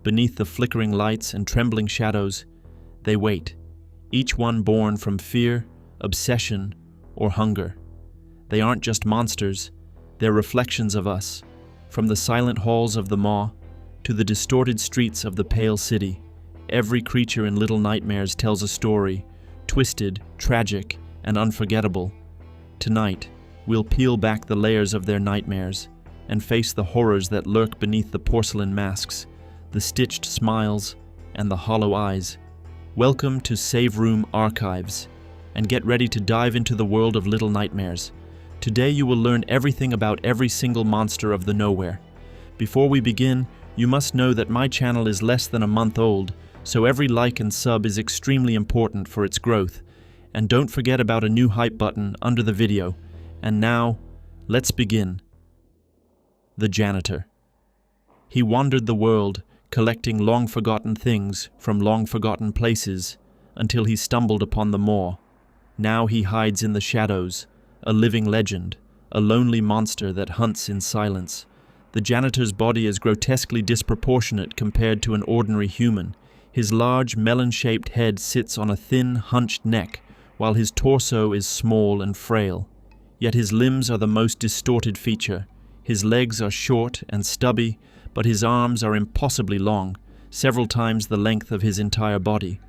Beneath the flickering lights and trembling shadows, they wait, each one born from fear, obsession, or hunger. They aren't just monsters, they're reflections of us, from the silent halls of the maw to the distorted streets of the Pale City. Every creature in Little Nightmares tells a story, twisted, tragic, and unforgettable. Tonight, we'll peel back the layers of their nightmares and face the horrors that lurk beneath the porcelain masks, the stitched smiles, and the hollow eyes. Welcome to Save Room Archives, and get ready to dive into the world of Little Nightmares. Today you will learn everything about every single monster of the nowhere. Before we begin, you must know that my channel is less than a month old, so every like and sub is extremely important for its growth. And don't forget about a new hype button under the video. And now, let's begin. The Janitor. He wandered the world, collecting long-forgotten things from long-forgotten places, until he stumbled upon the maw. Now he hides in the shadows, a living legend, a lonely monster that hunts in silence. The janitor's body is grotesquely disproportionate compared to an ordinary human. His large, melon-shaped head sits on a thin, hunched neck, while his torso is small and frail. Yet his limbs are the most distorted feature. His legs are short and stubby, but his arms are impossibly long, several times the length of his entire body.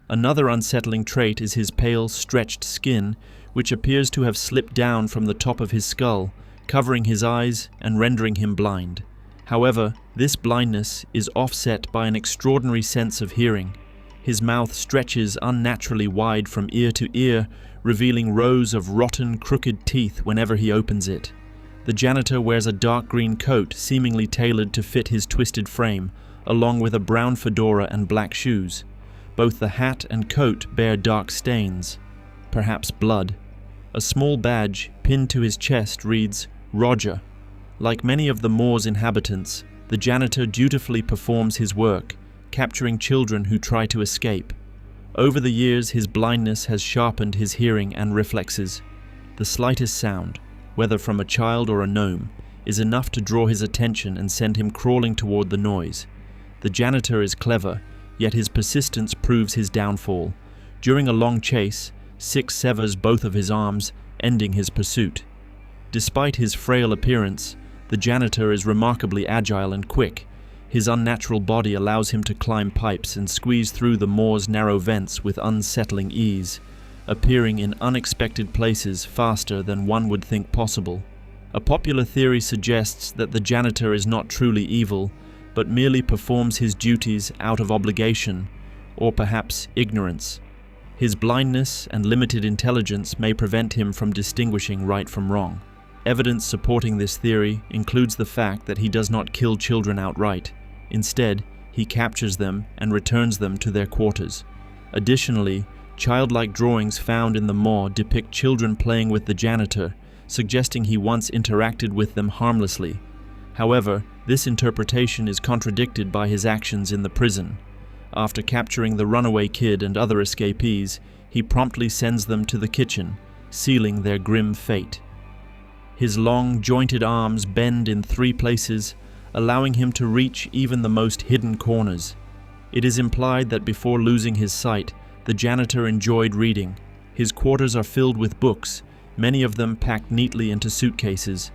Another unsettling trait is his pale, stretched skin, which appears to have slipped down from the top of his skull, covering his eyes and rendering him blind. However, this blindness is offset by an extraordinary sense of hearing. His mouth stretches unnaturally wide from ear to ear, revealing rows of rotten, crooked teeth whenever he opens it. The janitor wears a dark green coat seemingly tailored to fit his twisted frame, along with a brown fedora and black shoes. Both the hat and coat bear dark stains, perhaps blood. A small badge pinned to his chest reads, Roger. Like many of the moor's inhabitants, the janitor dutifully performs his work, capturing children who try to escape. Over the years, his blindness has sharpened his hearing and reflexes. The slightest sound, whether from a child or a gnome, is enough to draw his attention and send him crawling toward the noise. The janitor is clever, yet his persistence proves his downfall. During a long chase, Six severs both of his arms, ending his pursuit. Despite his frail appearance, the janitor is remarkably agile and quick. His unnatural body allows him to climb pipes and squeeze through the moor's narrow vents with unsettling ease, appearing in unexpected places faster than one would think possible. A popular theory suggests that the janitor is not truly evil, but merely performs his duties out of obligation, or perhaps ignorance. His blindness and limited intelligence may prevent him from distinguishing right from wrong. Evidence supporting this theory includes the fact that he does not kill children outright. Instead, he captures them and returns them to their quarters. Additionally, childlike drawings found in the maw depict children playing with the janitor, suggesting he once interacted with them harmlessly. However, this interpretation is contradicted by his actions in the prison. After capturing the runaway kid and other escapees, he promptly sends them to the kitchen, sealing their grim fate. His long, jointed arms bend in 3 places, allowing him to reach even the most hidden corners. It is implied that before losing his sight, the janitor enjoyed reading. His quarters are filled with books, many of them packed neatly into suitcases.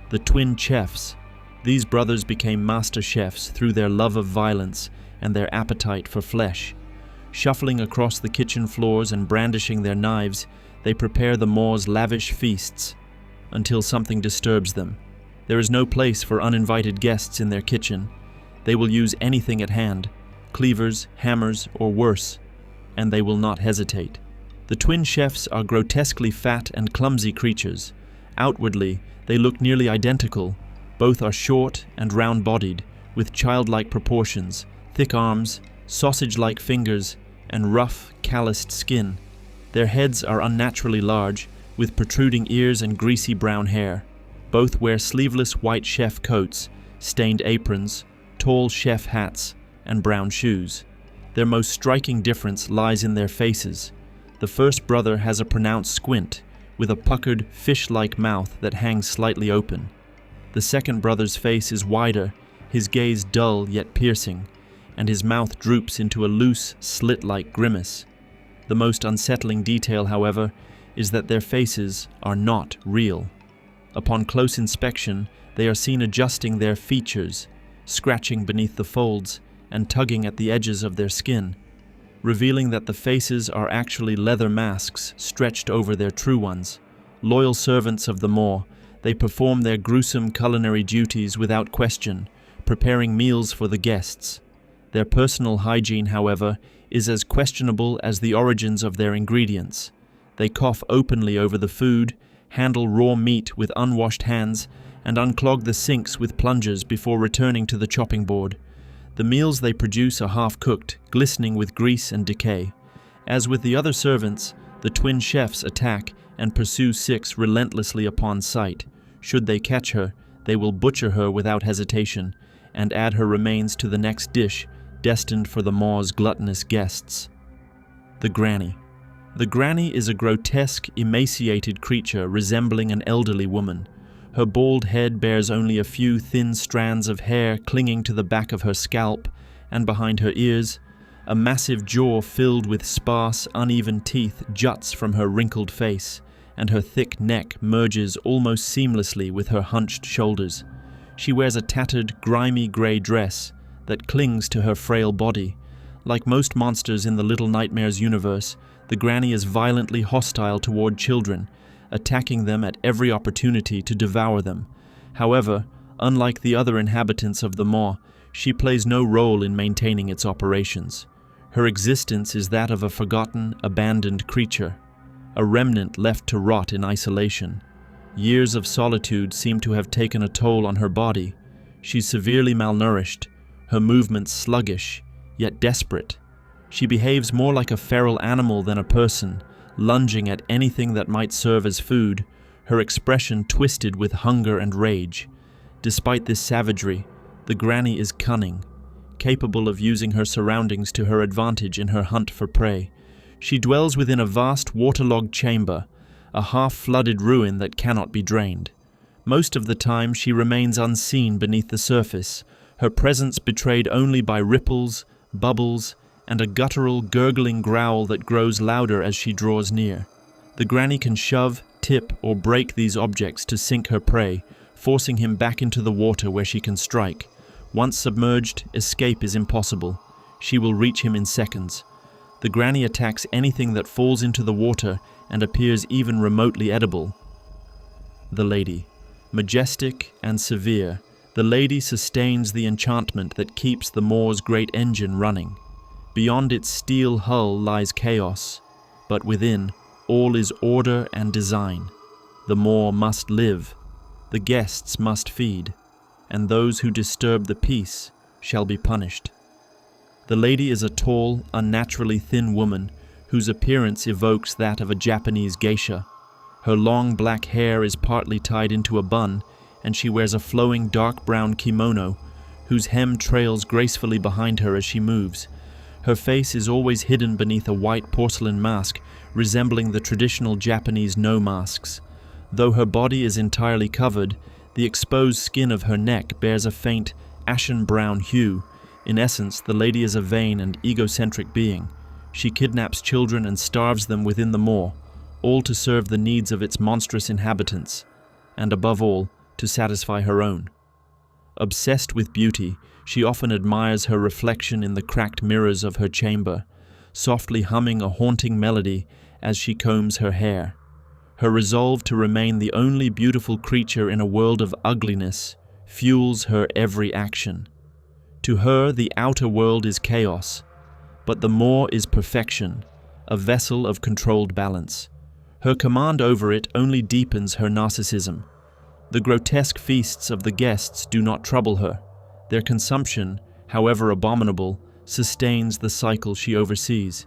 The twin chefs. These brothers became master chefs through their love of violence and their appetite for flesh. Shuffling across the kitchen floors and brandishing their knives, they prepare the moor's lavish feasts, until something disturbs them. There is no place for uninvited guests in their kitchen. They will use anything at hand, cleavers, hammers, or worse, and they will not hesitate. The twin chefs are grotesquely fat and clumsy creatures. Outwardly, they look nearly identical. Both are short and round-bodied, with childlike proportions, thick arms, sausage-like fingers, and rough, calloused skin. Their heads are unnaturally large, with protruding ears and greasy brown hair. Both wear sleeveless white chef coats, stained aprons, tall chef hats, and brown shoes. Their most striking difference lies in their faces. The first brother has a pronounced squint, with a puckered, fish-like mouth that hangs slightly open. The second brother's face is wider, his gaze dull yet piercing, and his mouth droops into a loose, slit-like grimace. The most unsettling detail, however, is that their faces are not real. Upon close inspection, they are seen adjusting their features, scratching beneath the folds, and tugging at the edges of their skin, revealing that the faces are actually leather masks stretched over their true ones. Loyal servants of the maw, they perform their gruesome culinary duties without question, preparing meals for the guests. Their personal hygiene, however, is as questionable as the origins of their ingredients. They cough openly over the food, handle raw meat with unwashed hands, and unclog the sinks with plungers before returning to the chopping board. The meals they produce are half-cooked, glistening with grease and decay. As with the other servants, the twin chefs attack and pursue Six relentlessly upon sight. Should they catch her, they will butcher her without hesitation, and add her remains to the next dish, destined for the maw's gluttonous guests. The Granny. The Granny is a grotesque, emaciated creature resembling an elderly woman. Her bald head bears only a few thin strands of hair clinging to the back of her scalp and behind her ears. A massive jaw filled with sparse, uneven teeth juts from her wrinkled face, and her thick neck merges almost seamlessly with her hunched shoulders. She wears a tattered, grimy grey dress that clings to her frail body. Like most monsters in the Little Nightmares universe, the Granny is violently hostile toward children, attacking them at every opportunity to devour them. However, unlike the other inhabitants of the maw, she plays no role in maintaining its operations. Her existence is that of a forgotten, abandoned creature, a remnant left to rot in isolation. Years of solitude seem to have taken a toll on her body. She's severely malnourished, her movements sluggish, yet desperate. She behaves more like a feral animal than a person, lunging at anything that might serve as food, her expression twisted with hunger and rage. Despite this savagery, the Granny is cunning, capable of using her surroundings to her advantage in her hunt for prey. She dwells within a vast waterlogged chamber, a half-flooded ruin that cannot be drained. Most of the time she remains unseen beneath the surface, her presence betrayed only by ripples, bubbles, and a guttural, gurgling growl that grows louder as she draws near. The Granny can shove, tip, or break these objects to sink her prey, forcing him back into the water where she can strike. Once submerged, escape is impossible. She will reach him in seconds. The Granny attacks anything that falls into the water and appears even remotely edible. The Lady. Majestic and severe, the Lady sustains the enchantment that keeps the maw's great engine running. Beyond its steel hull lies chaos, but within, all is order and design. The maw must live, the guests must feed, and those who disturb the peace shall be punished. The Lady is a tall, unnaturally thin woman whose appearance evokes that of a Japanese geisha. Her long black hair is partly tied into a bun, and she wears a flowing dark brown kimono whose hem trails gracefully behind her as she moves. Her face is always hidden beneath a white porcelain mask, resembling the traditional Japanese no masks. Though her body is entirely covered, the exposed skin of her neck bears a faint, ashen-brown hue. In essence, the Lady is a vain and egocentric being. She kidnaps children and starves them within the maw, all to serve the needs of its monstrous inhabitants, and above all, to satisfy her own. Obsessed with beauty, she often admires her reflection in the cracked mirrors of her chamber, softly humming a haunting melody as she combs her hair. Her resolve to remain the only beautiful creature in a world of ugliness fuels her every action. To her, the outer world is chaos, but the maw is perfection, a vessel of controlled balance. Her command over it only deepens her narcissism. The grotesque feasts of the guests do not trouble her. Their consumption, however abominable, sustains the cycle she oversees.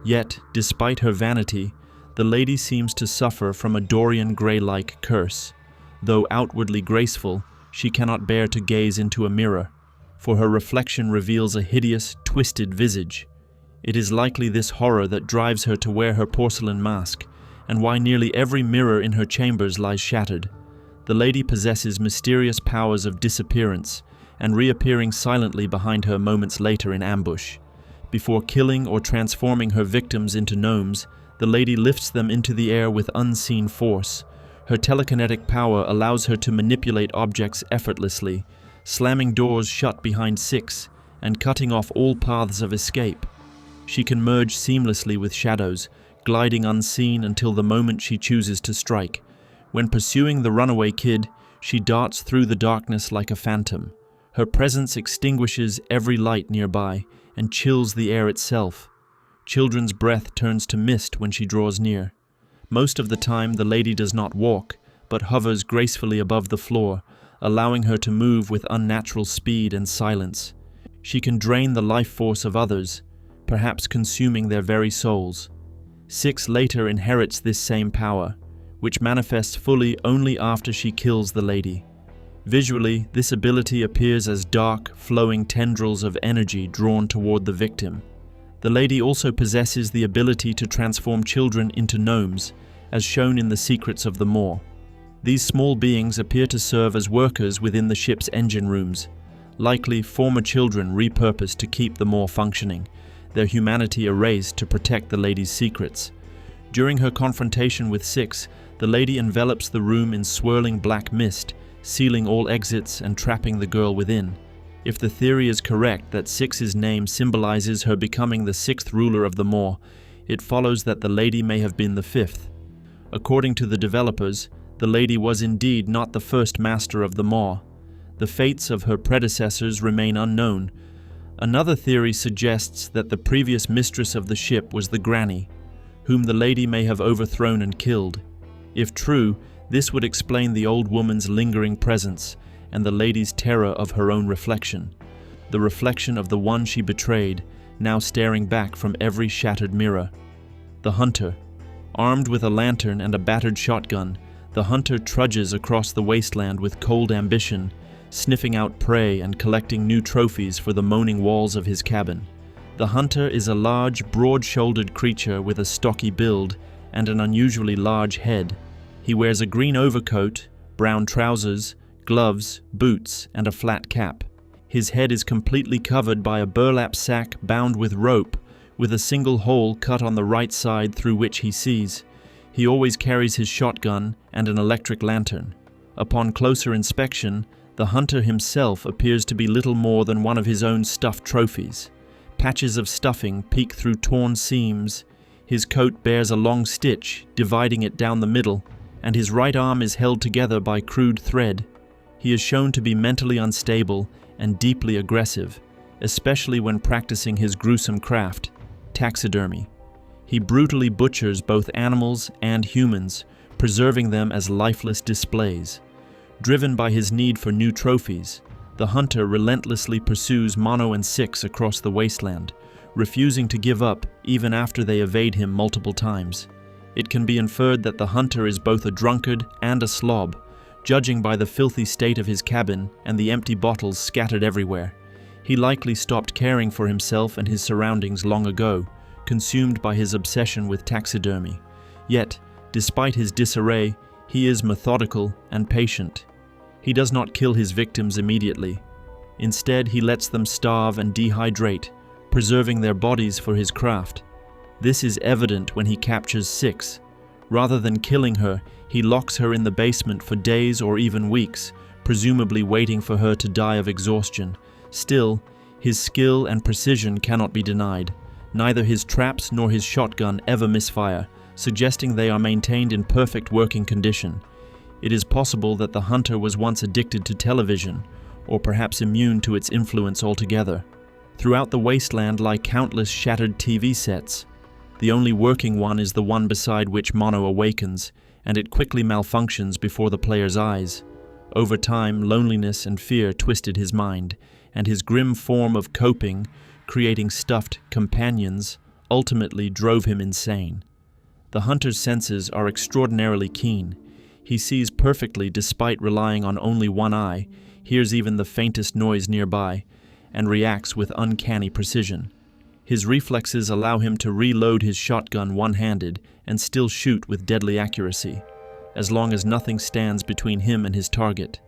Yet, despite her vanity, the Lady seems to suffer from a Dorian Gray-like curse. Though outwardly graceful, she cannot bear to gaze into a mirror, for her reflection reveals a hideous, twisted visage. It is likely this horror that drives her to wear her porcelain mask, and why nearly every mirror in her chambers lies shattered. The Lady possesses mysterious powers of disappearance, and reappearing silently behind her moments later in ambush. Before killing or transforming her victims into gnomes, the lady lifts them into the air with unseen force. Her telekinetic power allows her to manipulate objects effortlessly, slamming doors shut behind Six and cutting off all paths of escape. She can merge seamlessly with shadows, gliding unseen until the moment she chooses to strike. When pursuing the runaway kid, she darts through the darkness like a phantom. Her presence extinguishes every light nearby and chills the air itself. Children's breath turns to mist when she draws near. Most of the time, the lady does not walk, but hovers gracefully above the floor, allowing her to move with unnatural speed and silence. She can drain the life force of others, perhaps consuming their very souls. Six later inherits this same power, which manifests fully only after she kills the lady. Visually, this ability appears as dark, flowing tendrils of energy drawn toward the victim. The lady also possesses the ability to transform children into gnomes, as shown in the Secrets of the Maw. These small beings appear to serve as workers within the ship's engine rooms, likely former children repurposed to keep the Maw functioning, their humanity erased to protect the lady's secrets. During her confrontation with Six, the lady envelops the room in swirling black mist, sealing all exits and trapping the girl within. If the theory is correct that Six's name symbolizes her becoming the sixth ruler of the Maw, it follows that the lady may have been the fifth. According to the developers, the lady was indeed not the first master of the Maw. The fates of her predecessors remain unknown. Another theory suggests that the previous mistress of the ship was the Granny, whom the lady may have overthrown and killed. If true, this would explain the old woman's lingering presence and the lady's terror of her own reflection, the reflection of the one she betrayed, now staring back from every shattered mirror. The hunter. Armed with a lantern and a battered shotgun, the hunter trudges across the wasteland with cold ambition, sniffing out prey and collecting new trophies for the moaning walls of his cabin. The hunter is a large, broad-shouldered creature with a stocky build and an unusually large head. He wears a green overcoat, brown trousers, gloves, boots, and a flat cap. His head is completely covered by a burlap sack bound with rope, with a single hole cut on the right side through which he sees. He always carries his shotgun and an electric lantern. Upon closer inspection, the hunter himself appears to be little more than one of his own stuffed trophies. Patches of stuffing peek through torn seams. His coat bears a long stitch, dividing it down the middle, and his right arm is held together by crude thread. He is shown to be mentally unstable and deeply aggressive, especially when practicing his gruesome craft, taxidermy. He brutally butchers both animals and humans, preserving them as lifeless displays. Driven by his need for new trophies, the hunter relentlessly pursues Mono and Six across the wasteland, refusing to give up even after they evade him multiple times. It can be inferred that the hunter is both a drunkard and a slob, judging by the filthy state of his cabin and the empty bottles scattered everywhere. He likely stopped caring for himself and his surroundings long ago, consumed by his obsession with taxidermy. Yet, despite his disarray, he is methodical and patient. He does not kill his victims immediately. Instead, he lets them starve and dehydrate, preserving their bodies for his craft. This is evident when he captures Six. Rather than killing her, he locks her in the basement for days or even weeks, presumably waiting for her to die of exhaustion. Still, his skill and precision cannot be denied. Neither his traps nor his shotgun ever misfire, suggesting they are maintained in perfect working condition. It is possible that the hunter was once addicted to television, or perhaps immune to its influence altogether. Throughout the wasteland lie countless shattered TV sets. The only working one is the one beside which Mono awakens, and it quickly malfunctions before the player's eyes. Over time, loneliness and fear twisted his mind, and his grim form of coping, creating stuffed companions, ultimately drove him insane. The hunter's senses are extraordinarily keen. He sees perfectly despite relying on only one eye, hears even the faintest noise nearby, and reacts with uncanny precision. His reflexes allow him to reload his shotgun one-handed and still shoot with deadly accuracy, as long as nothing stands between him and his target.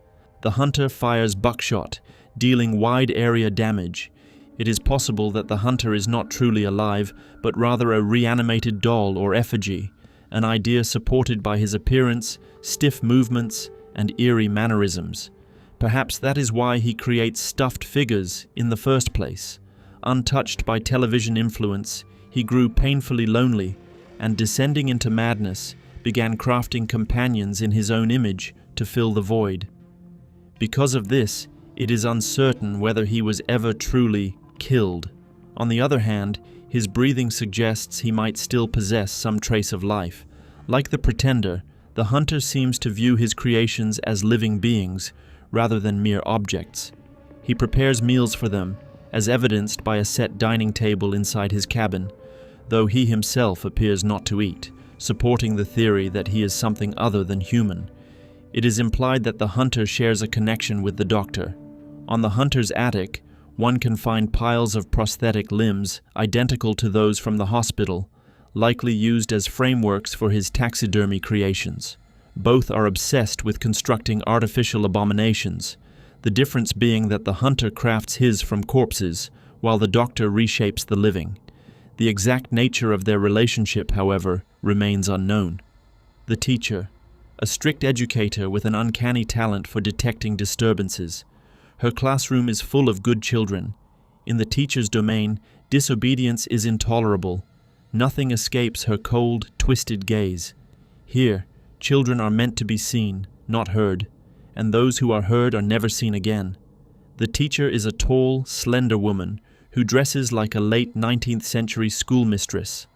The hunter fires buckshot, dealing wide area damage. It is possible that the hunter is not truly alive, but rather a reanimated doll or effigy, an idea supported by his appearance, stiff movements, and eerie mannerisms. Perhaps that is why he creates stuffed figures in the first place. Untouched by television influence, he grew painfully lonely, and descending into madness, began crafting companions in his own image to fill the void. Because of this, it is uncertain whether he was ever truly killed. On the other hand, his breathing suggests he might still possess some trace of life. Like the Pretender, the hunter seems to view his creations as living beings, rather than mere objects. He prepares meals for them, as evidenced by a set dining table inside his cabin, though he himself appears not to eat, supporting the theory that he is something other than human. It is implied that the hunter shares a connection with the doctor. On the hunter's attic, one can find piles of prosthetic limbs identical to those from the hospital, likely used as frameworks for his taxidermy creations. Both are obsessed with constructing artificial abominations, the difference being that the hunter crafts his from corpses, while the doctor reshapes the living. The exact nature of their relationship, however, remains unknown. The teacher, a strict educator with an uncanny talent for detecting disturbances. Her classroom is full of good children. In the teacher's domain, disobedience is intolerable. Nothing escapes her cold, twisted gaze. Here, children are meant to be seen, not heard, and those who are heard are never seen again. The teacher is a tall, slender woman who dresses like a late 19th century schoolmistress.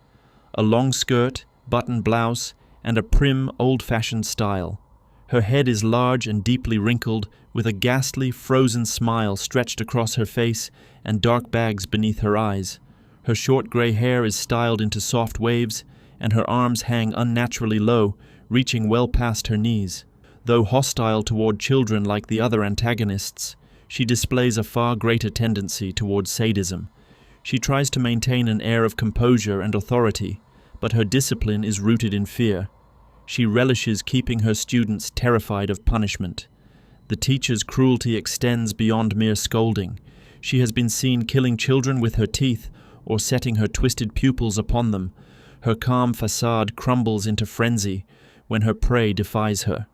A long skirt, button blouse, and a prim, old-fashioned style. Her head is large and deeply wrinkled, with a ghastly, frozen smile stretched across her face and dark bags beneath her eyes. Her short gray hair is styled into soft waves, and her arms hang unnaturally low, reaching well past her knees. Though hostile toward children like the other antagonists, she displays a far greater tendency toward sadism. She tries to maintain an air of composure and authority, but her discipline is rooted in fear. She relishes keeping her students terrified of punishment. The teacher's cruelty extends beyond mere scolding. She has been seen killing children with her teeth or setting her twisted pupils upon them. Her calm facade crumbles into frenzy when her prey defies her.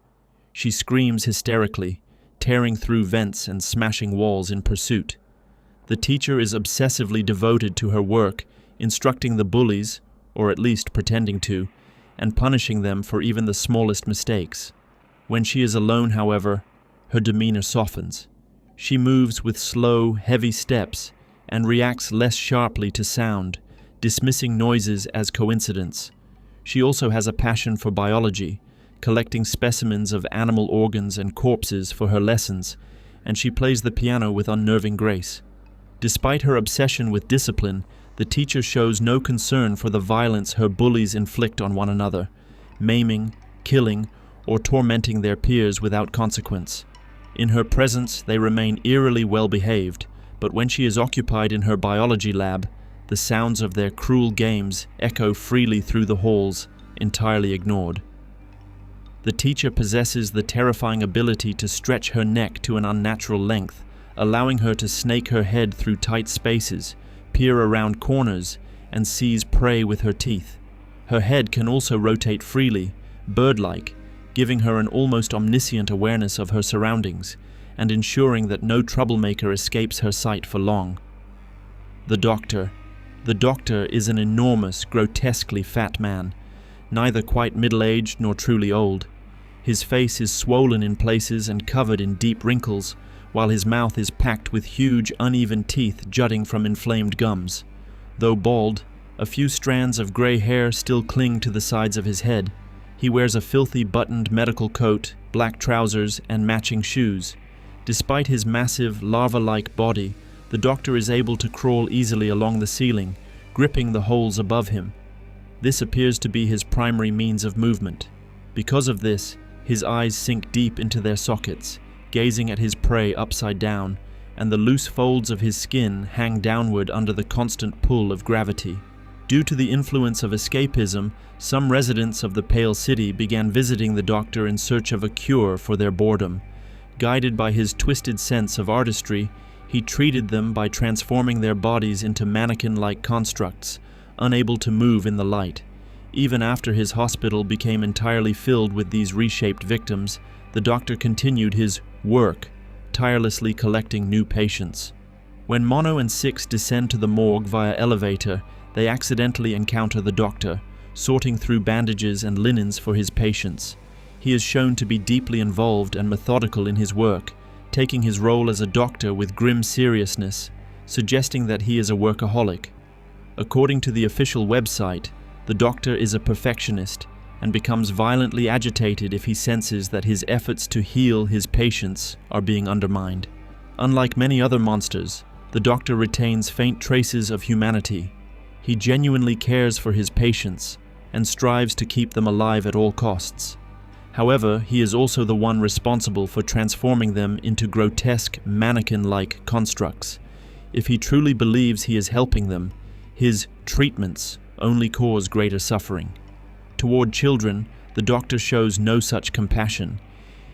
She screams hysterically, tearing through vents and smashing walls in pursuit. The teacher is obsessively devoted to her work, instructing the bullies, or at least pretending to, and punishing them for even the smallest mistakes. When she is alone, however, her demeanor softens. She moves with slow, heavy steps and reacts less sharply to sound, dismissing noises as coincidence. She also has a passion for biology, collecting specimens of animal organs and corpses for her lessons, and she plays the piano with unnerving grace. Despite her obsession with discipline, the teacher shows no concern for the violence her bullies inflict on one another, maiming, killing, or tormenting their peers without consequence. In her presence, they remain eerily well-behaved, but when she is occupied in her biology lab, the sounds of their cruel games echo freely through the halls, entirely ignored. The teacher possesses the terrifying ability to stretch her neck to an unnatural length, allowing her to snake her head through tight spaces, peer around corners, and seize prey with her teeth. Her head can also rotate freely, bird-like, giving her an almost omniscient awareness of her surroundings, and ensuring that no troublemaker escapes her sight for long. The Doctor. The Doctor is an enormous, grotesquely fat man, neither quite middle-aged nor truly old. His face is swollen in places and covered in deep wrinkles, while his mouth is packed with huge, uneven teeth jutting from inflamed gums. Though bald, a few strands of gray hair still cling to the sides of his head. He wears a filthy buttoned medical coat, black trousers, and matching shoes. Despite his massive, lava-like body, the Doctor is able to crawl easily along the ceiling, gripping the holes above him. This appears to be his primary means of movement. Because of this, his eyes sink deep into their sockets, gazing at his prey upside down, and the loose folds of his skin hang downward under the constant pull of gravity. Due to the influence of escapism, some residents of the Pale City began visiting the Doctor in search of a cure for their boredom. Guided by his twisted sense of artistry, he treated them by transforming their bodies into mannequin-like constructs, unable to move in the light. Even after his hospital became entirely filled with these reshaped victims, the doctor continued his work, tirelessly collecting new patients. When Mono and Six descend to the morgue via elevator, they accidentally encounter the doctor, sorting through bandages and linens for his patients. He is shown to be deeply involved and methodical in his work, taking his role as a doctor with grim seriousness, suggesting that he is a workaholic. According to the official website, the doctor is a perfectionist and becomes violently agitated if he senses that his efforts to heal his patients are being undermined. Unlike many other monsters, the doctor retains faint traces of humanity. He genuinely cares for his patients and strives to keep them alive at all costs. However, he is also the one responsible for transforming them into grotesque, mannequin-like constructs. If he truly believes he is helping them, his treatments only cause greater suffering. Toward children, the doctor shows no such compassion.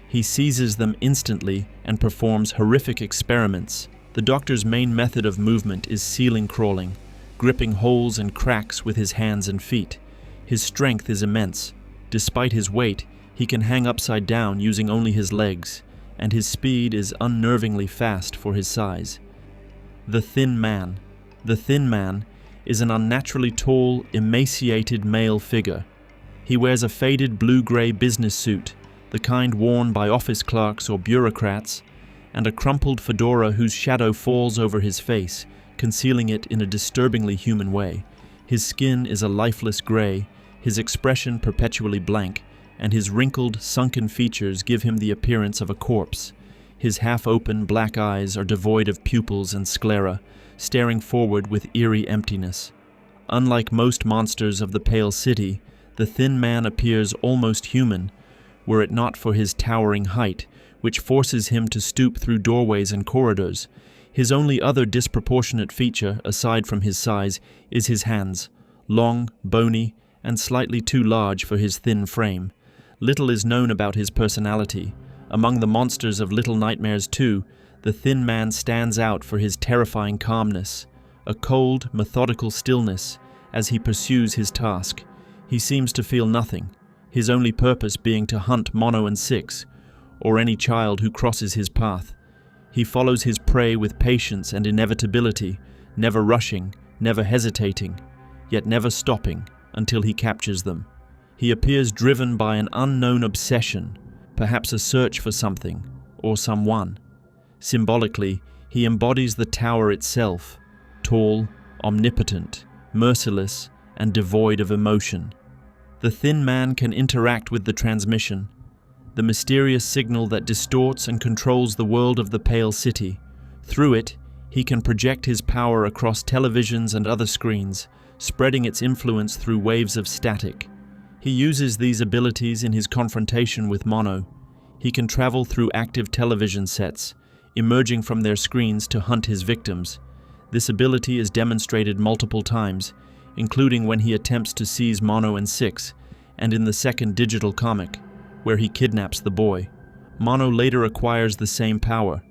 He seizes them instantly and performs horrific experiments. The doctor's main method of movement is ceiling crawling, gripping holes and cracks with his hands and feet. His strength is immense. Despite his weight, he can hang upside down using only his legs, and his speed is unnervingly fast for his size. The Thin Man. The Thin Man is an unnaturally tall, emaciated male figure. He wears a faded blue-gray business suit, the kind worn by office clerks or bureaucrats, and a crumpled fedora whose shadow falls over his face, concealing it in a disturbingly human way. His skin is a lifeless gray, his expression perpetually blank, and his wrinkled, sunken features give him the appearance of a corpse. His half-open black eyes are devoid of pupils and sclera, staring forward with eerie emptiness. Unlike most monsters of the Pale City, the Thin Man appears almost human, were it not for his towering height, which forces him to stoop through doorways and corridors. His only other disproportionate feature, aside from his size, is his hands, long, bony, and slightly too large for his thin frame. Little is known about his personality. Among the monsters of Little Nightmares 2, the Thin Man stands out for his terrifying calmness, a cold, methodical stillness as he pursues his task. He seems to feel nothing, his only purpose being to hunt Mono and Six, or any child who crosses his path. He follows his prey with patience and inevitability, never rushing, never hesitating, yet never stopping until he captures them. He appears driven by an unknown obsession, perhaps a search for something, or someone. Symbolically, he embodies the tower itself, tall, omnipotent, merciless, and devoid of emotion. The Thin Man can interact with the transmission, the mysterious signal that distorts and controls the world of the Pale City. Through it, he can project his power across televisions and other screens, spreading its influence through waves of static. He uses these abilities in his confrontation with Mono. He can travel through active television sets, emerging from their screens to hunt his victims. This ability is demonstrated multiple times, including when he attempts to seize Mono and Six, and in the second digital comic, where he kidnaps the boy. Mono later acquires the same power.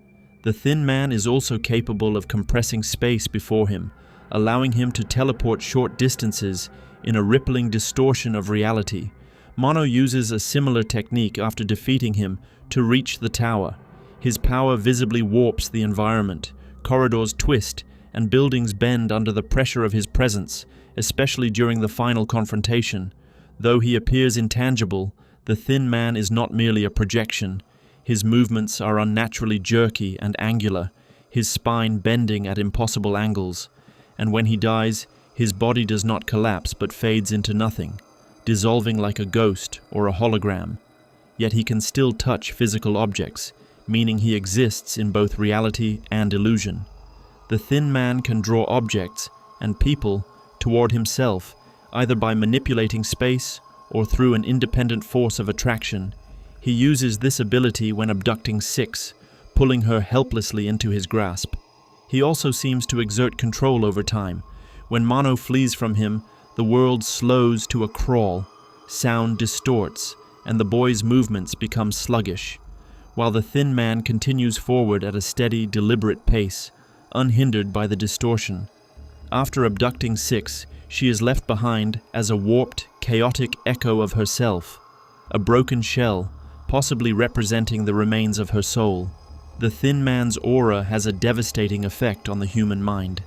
The Thin Man is also capable of compressing space before him, allowing him to teleport short distances in a rippling distortion of reality. Mono uses a similar technique after defeating him to reach the tower. His power visibly warps the environment, corridors twist, and buildings bend under the pressure of his presence, especially during the final confrontation. Though he appears intangible, the Thin Man is not merely a projection. His movements are unnaturally jerky and angular, his spine bending at impossible angles. And when he dies, his body does not collapse but fades into nothing, dissolving like a ghost or a hologram. Yet he can still touch physical objects, meaning he exists in both reality and illusion. The Thin Man can draw objects and people toward himself, either by manipulating space or through an independent force of attraction. He uses this ability when abducting Six, pulling her helplessly into his grasp. He also seems to exert control over time. When Mono flees from him, the world slows to a crawl, sound distorts, and the boy's movements become sluggish. while the Thin Man continues forward at a steady, deliberate pace, unhindered by the distortion. After abducting 6, she is left behind as a warped, chaotic echo of herself, a broken shell, possibly representing the remains of her soul. The Thin Man's aura has a devastating effect on the human mind.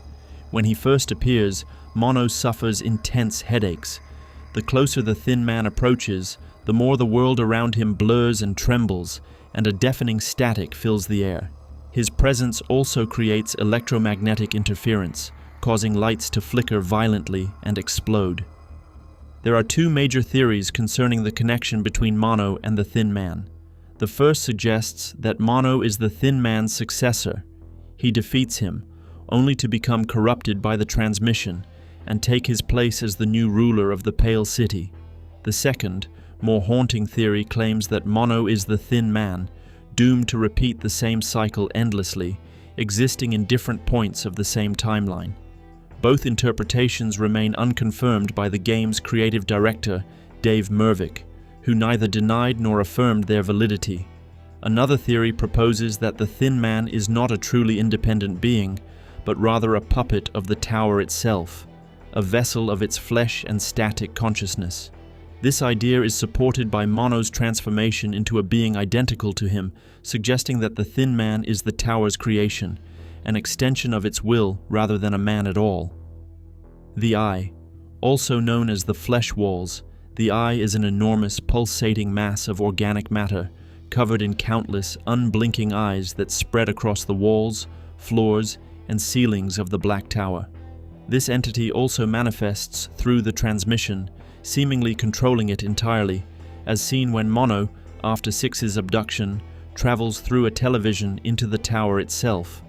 When he first appears, Mono suffers intense headaches. The closer the Thin Man approaches, the more the world around him blurs and trembles, and a deafening static fills the air. His presence also creates electromagnetic interference, causing lights to flicker violently and explode. There are 2 major theories concerning the connection between Mono and the Thin Man. The first suggests that Mono is the Thin Man's successor. He defeats him, only to become corrupted by the transmission and take his place as the new ruler of the Pale City. The second, more haunting theory claims that Mono is the Thin Man, doomed to repeat the same cycle endlessly, existing in different points of the same timeline. Both interpretations remain unconfirmed by the game's creative director, Dave Mervick, who neither denied nor affirmed their validity. Another theory proposes that the Thin Man is not a truly independent being, but rather a puppet of the tower itself, a vessel of its flesh and static consciousness. This idea is supported by Mono's transformation into a being identical to him, suggesting that the Thin Man is the tower's creation, an extension of its will rather than a man at all. The Eye. Also known as the flesh walls, the Eye is an enormous pulsating mass of organic matter, covered in countless, unblinking eyes that spread across the walls, floors, and ceilings of the Black Tower. This entity also manifests through the transmission, seemingly controlling it entirely, as seen when Mono, after 6's abduction, travels through a television into the tower itself.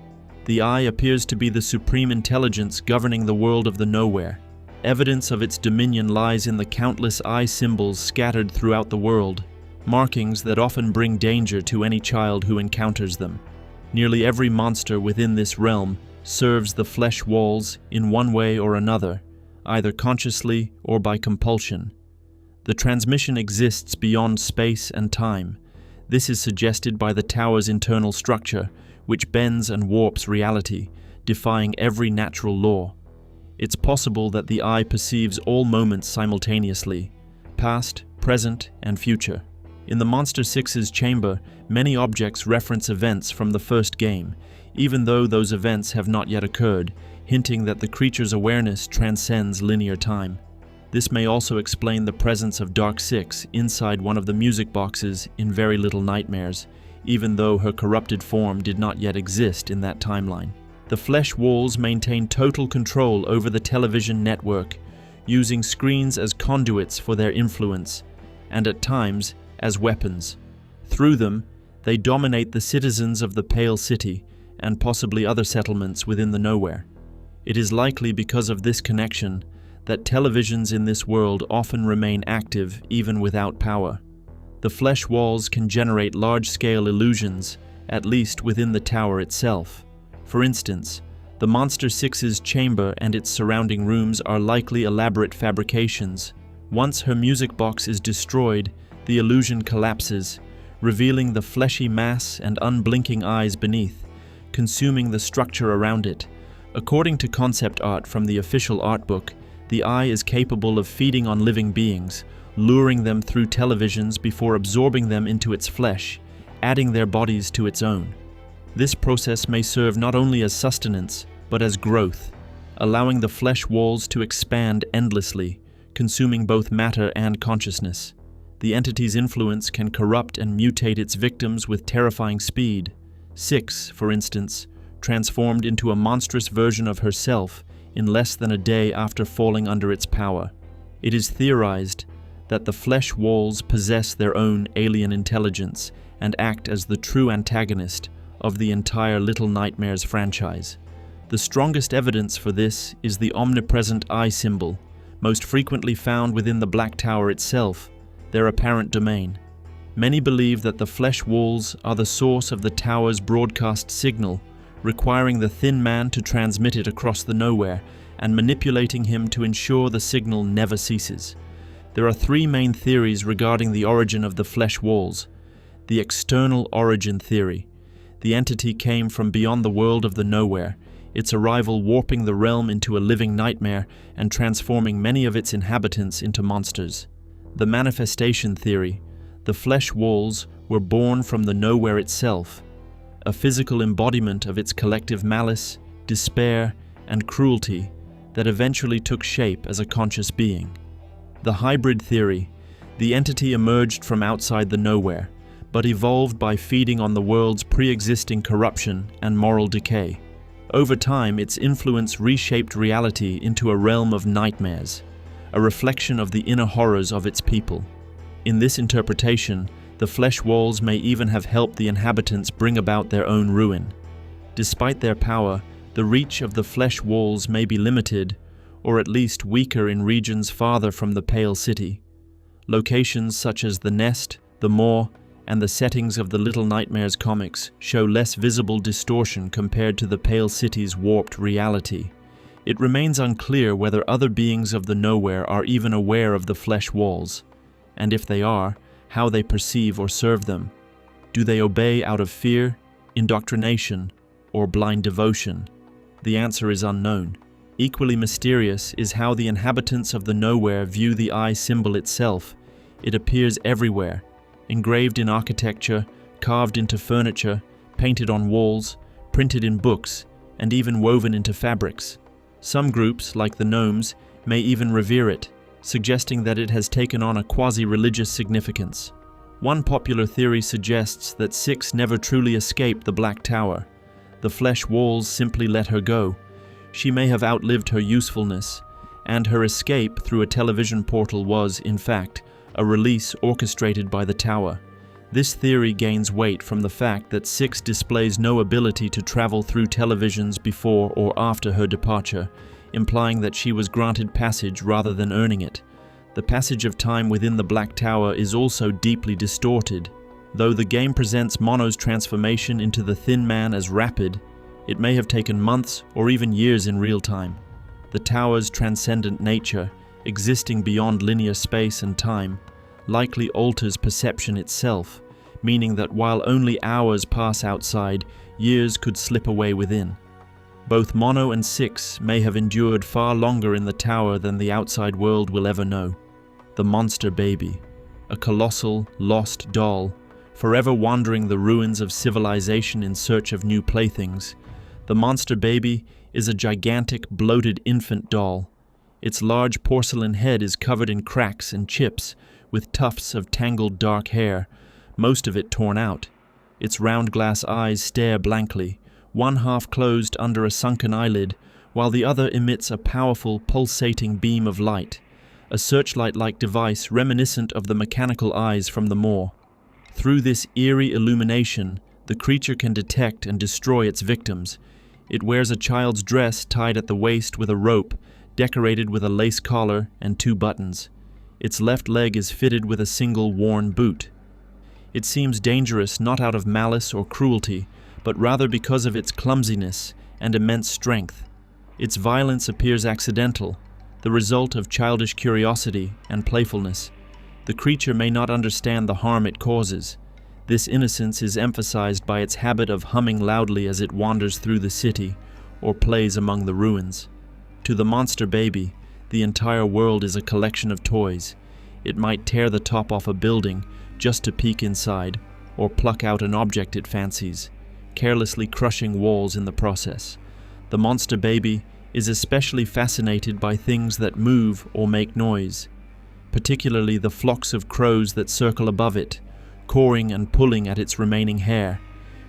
The Eye appears to be the supreme intelligence governing the world of the Nowhere. Evidence of its dominion lies in the countless eye symbols scattered throughout the world, markings that often bring danger to any child who encounters them. Nearly every monster within this realm serves the flesh walls in one way or another, either consciously or by compulsion. The transmission exists beyond space and time. This is suggested by the tower's internal structure, which bends and warps reality, defying every natural law. It's possible that the Eye perceives all moments simultaneously, past, present, and future. In the Monster 6's chamber, many objects reference events from the first game, even though those events have not yet occurred, hinting that the creature's awareness transcends linear time. This may also explain the presence of Dark 6 inside one of the music boxes in Very Little Nightmares, even though her corrupted form did not yet exist in that timeline. The flesh walls maintain total control over the television network, using screens as conduits for their influence, and at times as weapons. Through them, they dominate the citizens of the Pale City and possibly other settlements within the Nowhere. It is likely because of this connection that televisions in this world often remain active even without power. The flesh walls can generate large-scale illusions, at least within the tower itself. For instance, the Monster 6's chamber and its surrounding rooms are likely elaborate fabrications. Once her music box is destroyed, the illusion collapses, revealing the fleshy mass and unblinking eyes beneath, consuming the structure around it. According to concept art from the official art book, the Eye is capable of feeding on living beings, luring them through televisions before absorbing them into its flesh, adding their bodies to its own. This process may serve not only as sustenance, but as growth, allowing the flesh walls to expand endlessly, consuming both matter and consciousness. The entity's influence can corrupt and mutate its victims with terrifying speed. 6, for instance, transformed into a monstrous version of herself in less than a day after falling under its power. It is theorized that the flesh walls possess their own alien intelligence and act as the true antagonist of the entire Little Nightmares franchise. The strongest evidence for this is the omnipresent eye symbol, most frequently found within the Black Tower itself, their apparent domain. Many believe that the flesh walls are the source of the tower's broadcast signal, requiring the Thin Man to transmit it across the Nowhere and manipulating him to ensure the signal never ceases. There are 3 main theories regarding the origin of the flesh walls. The external origin theory. The entity came from beyond the world of the nowhere, its arrival warping the realm into a living nightmare and transforming many of its inhabitants into monsters. The manifestation theory. The flesh walls were born from the nowhere itself, a physical embodiment of its collective malice, despair, and cruelty that eventually took shape as a conscious being. The hybrid theory. The entity emerged from outside the nowhere, but evolved by feeding on the world's pre-existing corruption and moral decay. Over time, its influence reshaped reality into a realm of nightmares, a reflection of the inner horrors of its people. In this interpretation, the flesh walls may even have helped the inhabitants bring about their own ruin. Despite their power, the reach of the flesh walls may be limited, or at least weaker in regions farther from the Pale City. Locations such as the Nest, the Moor, and the settings of the Little Nightmares comics show less visible distortion compared to the Pale City's warped reality. It remains unclear whether other beings of the nowhere are even aware of the flesh walls, and if they are, how they perceive or serve them. Do they obey out of fear, indoctrination, or blind devotion? The answer is unknown. Equally mysterious is how the inhabitants of the nowhere view the eye symbol itself. It appears everywhere, engraved in architecture, carved into furniture, painted on walls, printed in books, and even woven into fabrics. Some groups, like the gnomes, may even revere it, suggesting that it has taken on a quasi-religious significance. One popular theory suggests that Six never truly escaped the Black Tower. The flesh walls simply let her go. She may have outlived her usefulness, and her escape through a television portal was, in fact, a release orchestrated by the tower. This theory gains weight from the fact that Six displays no ability to travel through televisions before or after her departure, implying that she was granted passage rather than earning it. The passage of time within the Black Tower is also deeply distorted. Though the game presents Mono's transformation into the Thin Man as rapid, it may have taken months or even years in real time. The tower's transcendent nature, existing beyond linear space and time, likely alters perception itself, meaning that while only hours pass outside, years could slip away within. Both Mono and Six may have endured far longer in the tower than the outside world will ever know. The monster baby, a colossal, lost doll, forever wandering the ruins of civilization in search of new playthings. The monster baby is a gigantic, bloated infant doll. Its large porcelain head is covered in cracks and chips, with tufts of tangled dark hair, most of it torn out. Its round glass eyes stare blankly, one half closed under a sunken eyelid, while the other emits a powerful, pulsating beam of light, a searchlight-like device reminiscent of the mechanical eyes from the Moor. Through this eerie illumination, the creature can detect and destroy its victims. It wears a child's dress tied at the waist with a rope, decorated with a lace collar and 2 buttons. Its left leg is fitted with a single worn boot. It seems dangerous not out of malice or cruelty, but rather because of its clumsiness and immense strength. Its violence appears accidental, the result of childish curiosity and playfulness. The creature may not understand the harm it causes. This innocence is emphasized by its habit of humming loudly as it wanders through the city or plays among the ruins. To the monster baby, the entire world is a collection of toys. It might tear the top off a building just to peek inside, or pluck out an object it fancies, carelessly crushing walls in the process. The monster baby is especially fascinated by things that move or make noise, particularly the flocks of crows that circle above it, cawing and pulling at its remaining hair.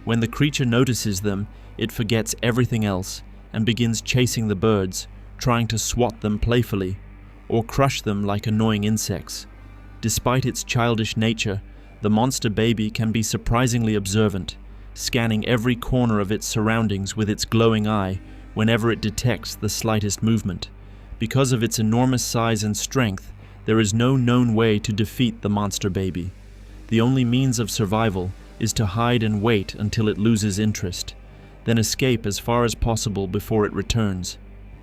When the creature notices them, it forgets everything else and begins chasing the birds, trying to swat them playfully, or crush them like annoying insects. Despite its childish nature, the monster baby can be surprisingly observant, scanning every corner of its surroundings with its glowing eye whenever it detects the slightest movement. Because of its enormous size and strength, there is no known way to defeat the monster baby. The only means of survival is to hide and wait until it loses interest, then escape as far as possible before it returns.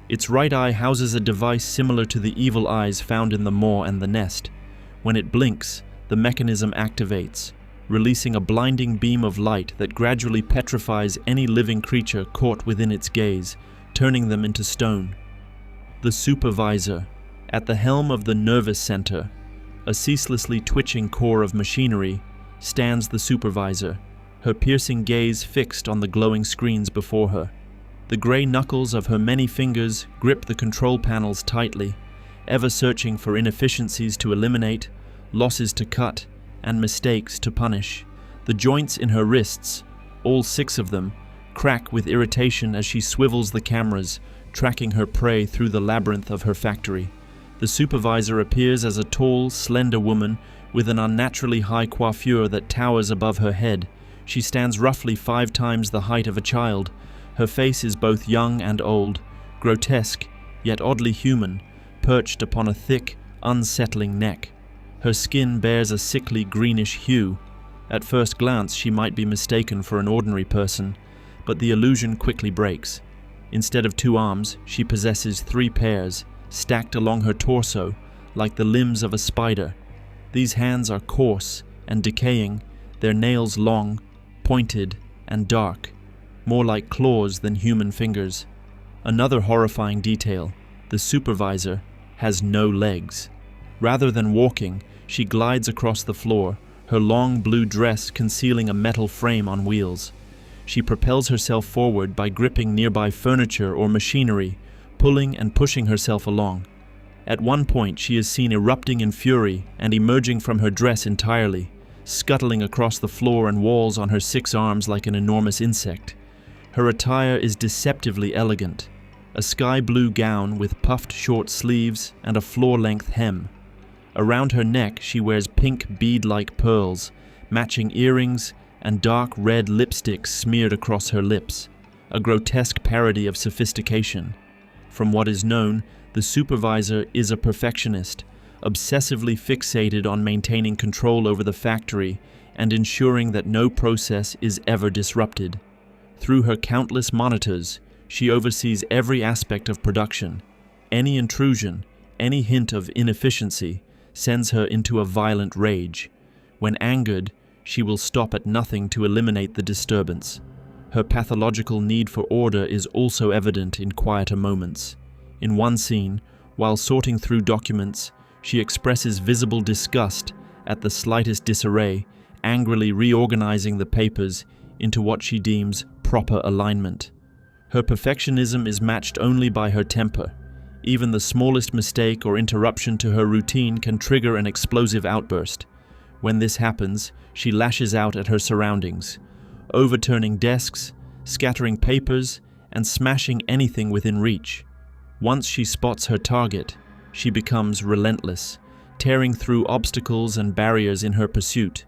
Its right eye houses a device similar to the evil eyes found in the Moor and the Nest. When it blinks, the mechanism activates, releasing a blinding beam of light that gradually petrifies any living creature caught within its gaze, turning them into stone. The Supervisor, at the helm of the nervous center, a ceaselessly twitching core of machinery, stands the Supervisor, her piercing gaze fixed on the glowing screens before her. The gray knuckles of her many fingers grip the control panels tightly, ever searching for inefficiencies to eliminate, losses to cut, and mistakes to punish. The joints in her wrists, all 6 of them, crack with irritation as she swivels the cameras, tracking her prey through the labyrinth of her factory. The Supervisor appears as a tall, slender woman with an unnaturally high coiffure that towers above her head. She stands roughly 5 times the height of a child. Her face is both young and old, grotesque, yet oddly human, perched upon a thick, unsettling neck. Her skin bears a sickly greenish hue. At first glance, she might be mistaken for an ordinary person, but the illusion quickly breaks. Instead of 2 arms, she possesses 3 pairs, stacked along her torso, like the limbs of a spider. These hands are coarse and decaying, their nails long, pointed, and dark, more like claws than human fingers. Another horrifying detail: the Supervisor has no legs. Rather than walking, she glides across the floor, her long blue dress concealing a metal frame on wheels. She propels herself forward by gripping nearby furniture or machinery, pulling and pushing herself along. At one point, she is seen erupting in fury and emerging from her dress entirely, scuttling across the floor and walls on her 6 arms like an enormous insect. Her attire is deceptively elegant, a sky blue gown with puffed short sleeves and a floor-length hem. Around her neck she wears pink bead-like pearls, matching earrings and dark red lipstick smeared across her lips, a grotesque parody of sophistication. From what is known, the Supervisor is a perfectionist, obsessively fixated on maintaining control over the factory and ensuring that no process is ever disrupted. Through her countless monitors, she oversees every aspect of production. Any intrusion, any hint of inefficiency, sends her into a violent rage. When angered, she will stop at nothing to eliminate the disturbance. Her pathological need for order is also evident in quieter moments. In one scene, while sorting through documents, she expresses visible disgust at the slightest disarray, angrily reorganizing the papers into what she deems proper alignment. Her perfectionism is matched only by her temper. Even the smallest mistake or interruption to her routine can trigger an explosive outburst. When this happens, she lashes out at her surroundings, overturning desks, scattering papers, and smashing anything within reach. Once she spots her target, she becomes relentless, tearing through obstacles and barriers in her pursuit.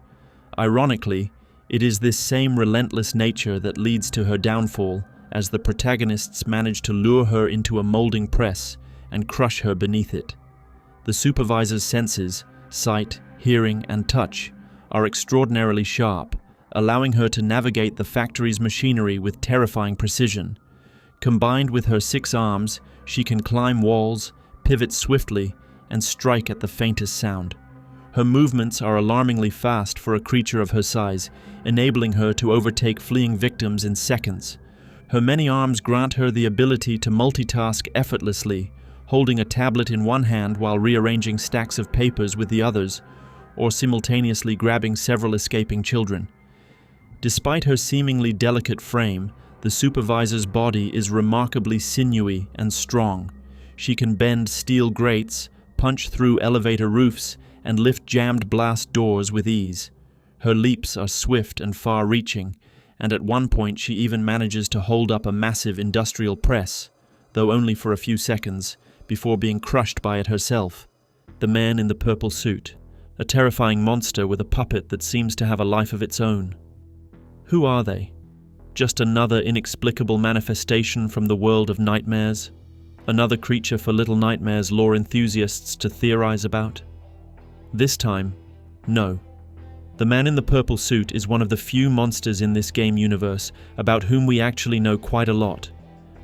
Ironically, it is this same relentless nature that leads to her downfall, as the protagonists manage to lure her into a molding press and crush her beneath it. The Supervisor's senses, sight, hearing, and touch, are extraordinarily sharp, allowing her to navigate the factory's machinery with terrifying precision. Combined with her 6 arms, she can climb walls, pivot swiftly, and strike at the faintest sound. Her movements are alarmingly fast for a creature of her size, enabling her to overtake fleeing victims in seconds. Her many arms grant her the ability to multitask effortlessly, holding a tablet in one hand while rearranging stacks of papers with the others, or simultaneously grabbing several escaping children. Despite her seemingly delicate frame, the Supervisor's body is remarkably sinewy and strong. She can bend steel grates, punch through elevator roofs, and lift jammed blast doors with ease. Her leaps are swift and far-reaching, and at one point she even manages to hold up a massive industrial press, though only for a few seconds, before being crushed by it herself. The man in the purple suit, a terrifying monster with a puppet that seems to have a life of its own. Who are they? Just another inexplicable manifestation from the world of nightmares? Another creature for Little Nightmares lore enthusiasts to theorize about? This time, no. The man in the purple suit is one of the few monsters in this game universe about whom we actually know quite a lot,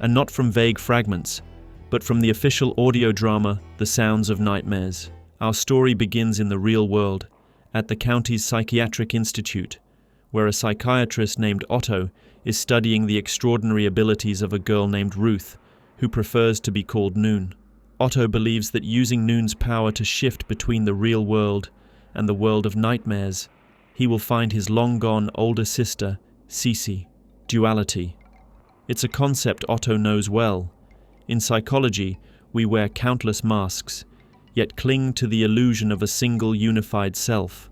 and not from vague fragments, but from the official audio drama, The Sounds of Nightmares. Our story begins in the real world, at the county's psychiatric institute, where a psychiatrist named Otto is studying the extraordinary abilities of a girl named Ruth, who prefers to be called Noon. Otto believes that using Noon's power to shift between the real world and the world of nightmares, he will find his long-gone older sister, Cece. Duality. It's a concept Otto knows well. In psychology, we wear countless masks, yet cling to the illusion of a single unified self.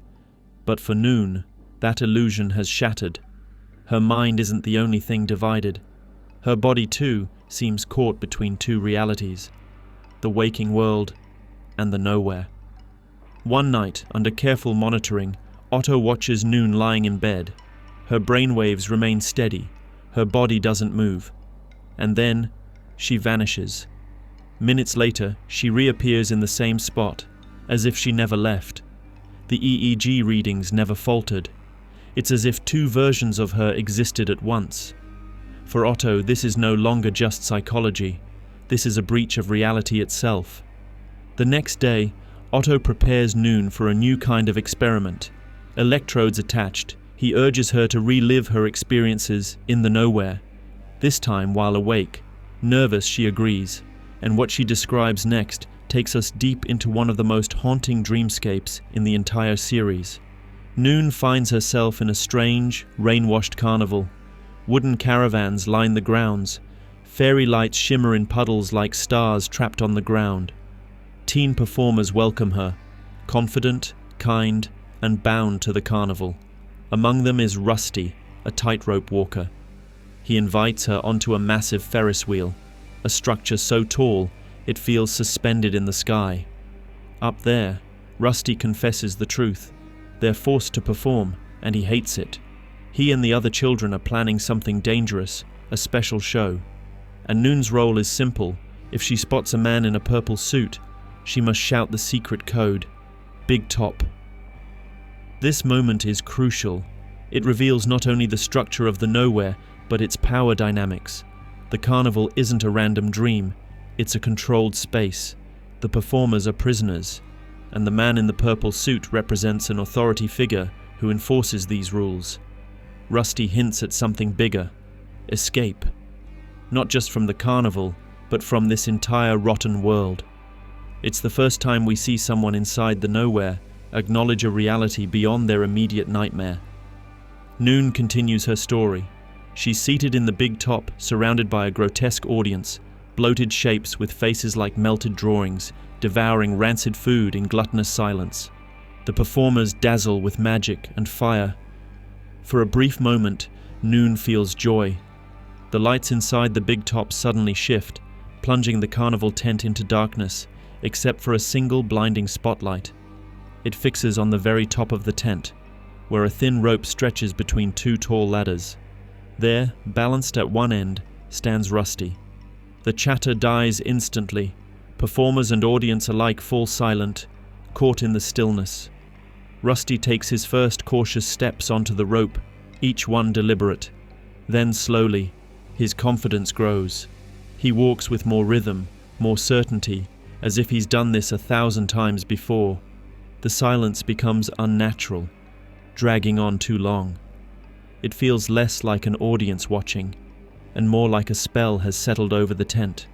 But for Noon, that illusion has shattered. Her mind isn't the only thing divided. Her body, too, seems caught between two realities: the waking world and the nowhere. One night, under careful monitoring, Otto watches Noon lying in bed. Her brainwaves remain steady, her body doesn't move. And then, she vanishes. Minutes later, she reappears in the same spot, as if she never left. The EEG readings never faltered. It's as if two versions of her existed at once. For Otto, this is no longer just psychology. This is a breach of reality itself. The next day, Otto prepares Noon for a new kind of experiment. Electrodes attached, he urges her to relive her experiences in the nowhere. This time while awake. Nervous, she agrees, and what she describes next takes us deep into one of the most haunting dreamscapes in the entire series. Noon finds herself in a strange, rain-washed carnival. Wooden caravans line the grounds. Fairy lights shimmer in puddles like stars trapped on the ground. Teen performers welcome her, confident, kind, and bound to the carnival. Among them is Rusty, a tightrope walker. He invites her onto a massive Ferris wheel, a structure so tall it feels suspended in the sky. Up there, Rusty confesses the truth. They're forced to perform, and he hates it. He and the other children are planning something dangerous, a special show. And Noon's role is simple. If she spots a man in a purple suit, she must shout the secret code: Big Top. This moment is crucial. It reveals not only the structure of the nowhere, but its power dynamics. The carnival isn't a random dream, it's a controlled space. The performers are prisoners, and the man in the purple suit represents an authority figure who enforces these rules. Rusty hints at something bigger: escape. Not just from the carnival, but from this entire rotten world. It's the first time we see someone inside the nowhere acknowledge a reality beyond their immediate nightmare. Noon continues her story. She's seated in the Big Top, surrounded by a grotesque audience, bloated shapes with faces like melted drawings, devouring rancid food in gluttonous silence. The performers dazzle with magic and fire. For a brief moment, Noon feels joy. The lights inside the Big Top suddenly shift, plunging the carnival tent into darkness, except for a single blinding spotlight. It fixes on the very top of the tent, where a thin rope stretches between two tall ladders. There, balanced at one end, stands Rusty. The chatter dies instantly. Performers and audience alike fall silent, caught in the stillness. Rusty takes his first cautious steps onto the rope, each one deliberate. Then slowly, his confidence grows. He walks with more rhythm, more certainty, as if he's done this 1,000 times before. The silence becomes unnatural, dragging on too long. It feels less like an audience watching, and more like a spell has settled over the tent.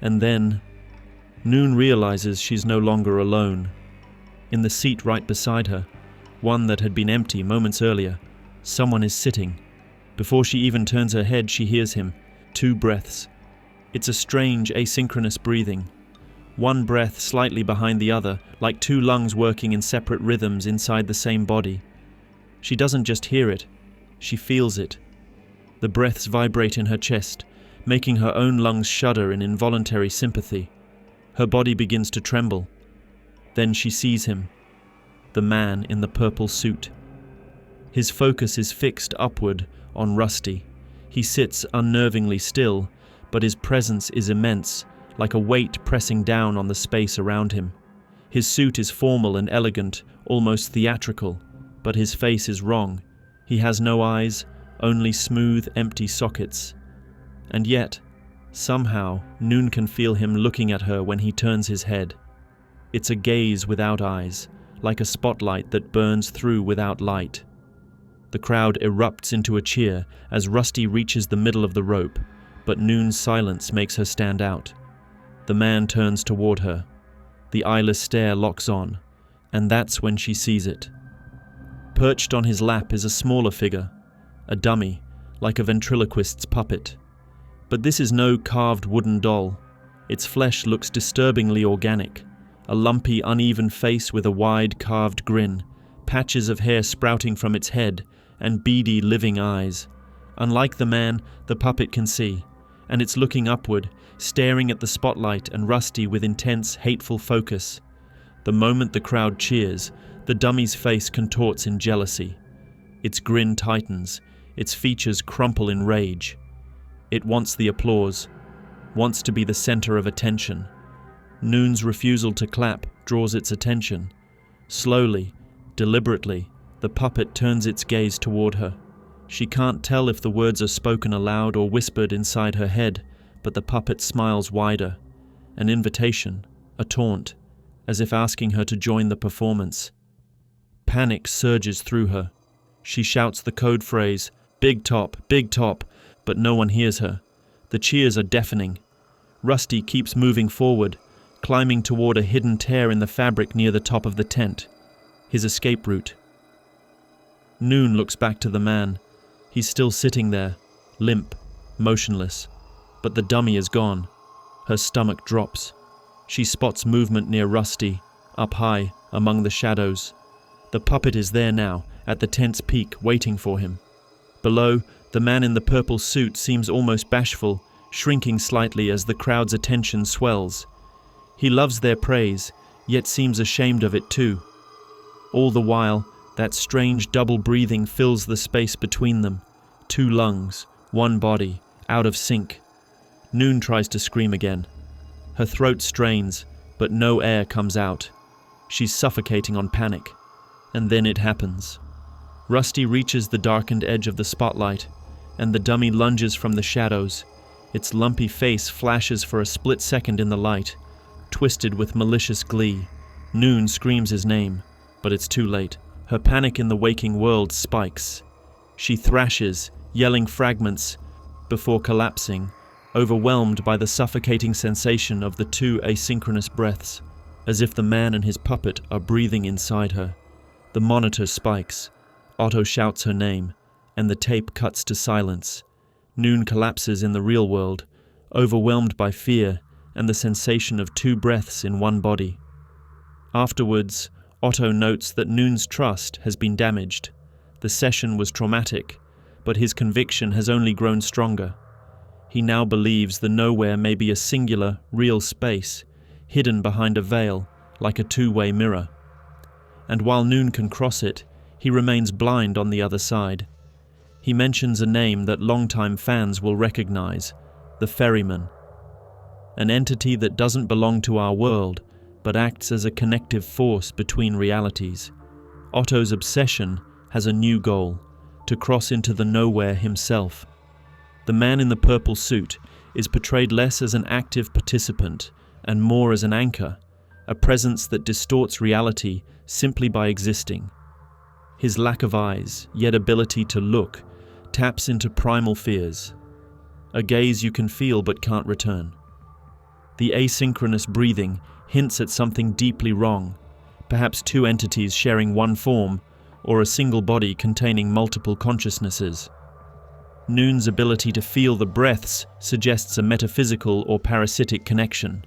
And then, Noon realizes she's no longer alone. In the seat right beside her, one that had been empty moments earlier, someone is sitting. Before she even turns her head, she hears him. 2 breaths. It's a strange, asynchronous breathing. One breath slightly behind the other, like 2 lungs working in separate rhythms inside the same body. She doesn't just hear it, she feels it. The breaths vibrate in her chest, making her own lungs shudder in involuntary sympathy. Her body begins to tremble. Then she sees him, the man in the purple suit. His focus is fixed upward on Rusty. He sits unnervingly still, but his presence is immense, like a weight pressing down on the space around him. His suit is formal and elegant, almost theatrical, but his face is wrong. He has no eyes, only smooth, empty sockets. And yet, somehow, Noon can feel him looking at her when he turns his head. It's a gaze without eyes, like a spotlight that burns through without light. The crowd erupts into a cheer as Rusty reaches the middle of the rope, but Noon's silence makes her stand out. The man turns toward her. The eyeless stare locks on, and that's when she sees it. Perched on his lap is a smaller figure, a dummy, like a ventriloquist's puppet. But this is no carved wooden doll. Its flesh looks disturbingly organic, a lumpy, uneven face with a wide, carved grin, patches of hair sprouting from its head, and beady, living eyes. Unlike the man, the puppet can see, and it's looking upward, staring at the spotlight and Rusty with intense, hateful focus. The moment the crowd cheers, the dummy's face contorts in jealousy. Its grin tightens, its features crumple in rage. It wants the applause, wants to be the center of attention. Noon's refusal to clap draws its attention. Slowly, deliberately, the puppet turns its gaze toward her. She can't tell if the words are spoken aloud or whispered inside her head, but the puppet smiles wider. An invitation, a taunt, as if asking her to join the performance. Panic surges through her. She shouts the code phrase, big top, but no one hears her. The cheers are deafening. Rusty keeps moving forward, climbing toward a hidden tear in the fabric near the top of the tent, his escape route. Noon looks back to the man. He's still sitting there, limp, motionless, but the dummy is gone. Her stomach drops. She spots movement near Rusty, up high, among the shadows. The puppet is there now, at the tent's peak, waiting for him. Below, the man in the purple suit seems almost bashful, shrinking slightly as the crowd's attention swells. He loves their praise, yet seems ashamed of it too. All the while, that strange double breathing fills the space between them. 2 lungs, 1 body, out of sync. Noon tries to scream again. Her throat strains, but no air comes out. She's suffocating on panic. And then it happens. Rusty reaches the darkened edge of the spotlight, and the dummy lunges from the shadows. Its lumpy face flashes for a split second in the light, twisted with malicious glee. Noon screams his name, but it's too late. Her panic in the waking world spikes. She thrashes, yelling fragments, before collapsing, overwhelmed by the suffocating sensation of the 2 asynchronous breaths, as if the man and his puppet are breathing inside her. The monitor spikes. Otto shouts her name, and the tape cuts to silence. Noon collapses in the real world, overwhelmed by fear and the sensation of 2 breaths in 1 body. Afterwards, Otto notes that Noon's trust has been damaged. The session was traumatic, but his conviction has only grown stronger. He now believes the nowhere may be a singular, real space, hidden behind a veil, like a 2-way mirror. And while Noon can cross it, he remains blind on the other side. He mentions a name that longtime fans will recognize, the Ferryman. An entity that doesn't belong to our world, but acts as a connective force between realities. Otto's obsession has a new goal, to cross into the nowhere himself. The man in the purple suit is portrayed less as an active participant and more as an anchor, a presence that distorts reality simply by existing. His lack of eyes, yet ability to look, taps into primal fears, a gaze you can feel but can't return. The asynchronous breathing hints at something deeply wrong, perhaps 2 entities sharing 1 form, or a single body containing multiple consciousnesses. Noon's ability to feel the breaths suggests a metaphysical or parasitic connection.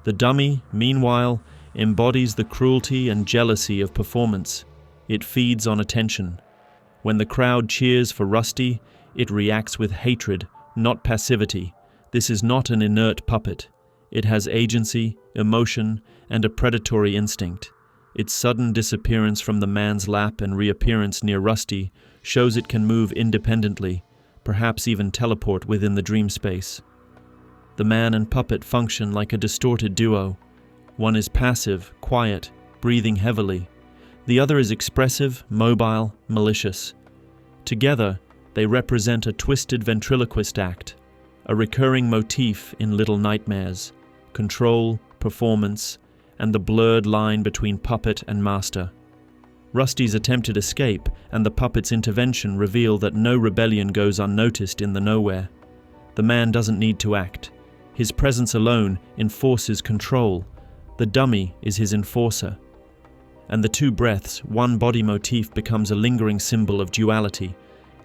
The dummy, meanwhile, embodies the cruelty and jealousy of performance. It feeds on attention. When the crowd cheers for Rusty, it reacts with hatred, not passivity. This is not an inert puppet. It has agency, emotion, and a predatory instinct. Its sudden disappearance from the man's lap and reappearance near Rusty shows it can move independently, perhaps even teleport within the dream space. The man and puppet function like a distorted duo. One is passive, quiet, breathing heavily. The other is expressive, mobile, malicious. Together, they represent a twisted ventriloquist act, a recurring motif in Little Nightmares: control, performance, and the blurred line between puppet and master. Rusty's attempted escape and the puppet's intervention reveal that no rebellion goes unnoticed in the nowhere. The man doesn't need to act. His presence alone enforces control. The dummy is his enforcer. And the two breaths, one body motif becomes a lingering symbol of duality,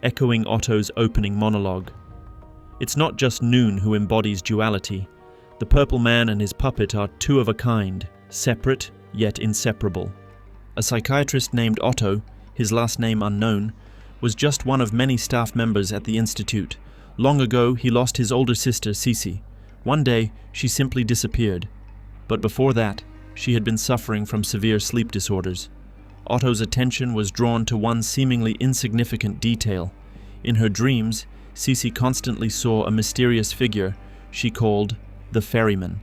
echoing Otto's opening monologue. It's not just Noon who embodies duality. The purple man and his puppet are two of a kind, separate yet inseparable. A psychiatrist named Otto, his last name unknown, was just one of many staff members at the institute. Long ago, he lost his older sister, Cece. One day, she simply disappeared. But before that, she had been suffering from severe sleep disorders. Otto's attention was drawn to one seemingly insignificant detail. In her dreams, Cece constantly saw a mysterious figure she called the ferryman.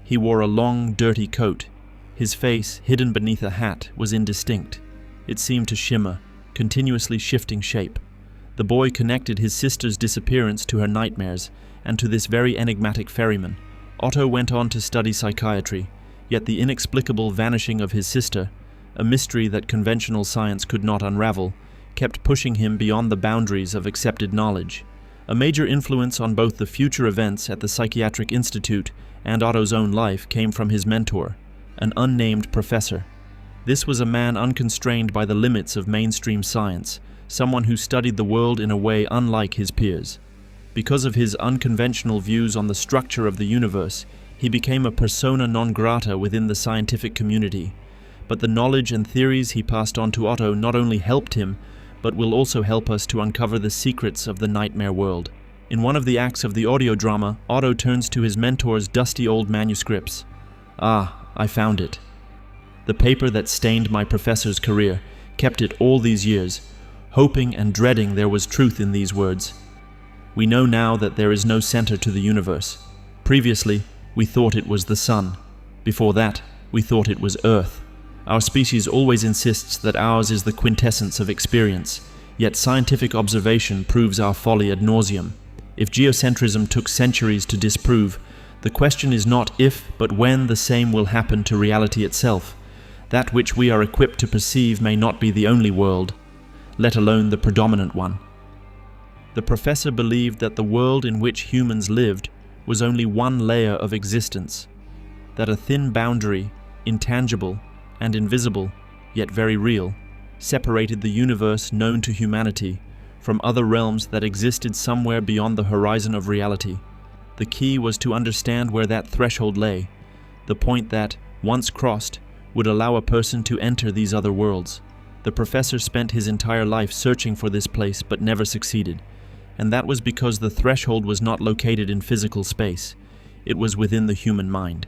He wore a long, dirty coat. His face, hidden beneath a hat, was indistinct. It seemed to shimmer, continuously shifting shape. The boy connected his sister's disappearance to her nightmares and to this very enigmatic ferryman. Otto went on to study psychiatry, yet the inexplicable vanishing of his sister, a mystery that conventional science could not unravel, kept pushing him beyond the boundaries of accepted knowledge. A major influence on both the future events at the Psychiatric Institute and Otto's own life came from his mentor, an unnamed professor. This was a man unconstrained by the limits of mainstream science, someone who studied the world in a way unlike his peers. Because of his unconventional views on the structure of the universe, he became a persona non grata within the scientific community. But the knowledge and theories he passed on to Otto not only helped him, but will also help us to uncover the secrets of the nightmare world. In one of the acts of the audio drama, Otto turns to his mentor's dusty old manuscripts. "Ah, I found it. The paper that stained my professor's career, kept it all these years, hoping and dreading there was truth in these words. We know now that there is no center to the universe. Previously, we thought it was the sun. Before that, we thought it was Earth. Our species always insists that ours is the quintessence of experience, yet scientific observation proves our folly ad nauseum. If geocentrism took centuries to disprove, the question is not if, but when the same will happen to reality itself. That which we are equipped to perceive may not be the only world, let alone the predominant one." The professor believed that the world in which humans lived was only one layer of existence, that a thin boundary, intangible and invisible, yet very real, separated the universe known to humanity from other realms that existed somewhere beyond the horizon of reality. The key was to understand where that threshold lay, the point that, once crossed, would allow a person to enter these other worlds. The professor spent his entire life searching for this place but never succeeded, and that was because the threshold was not located in physical space. It was within the human mind,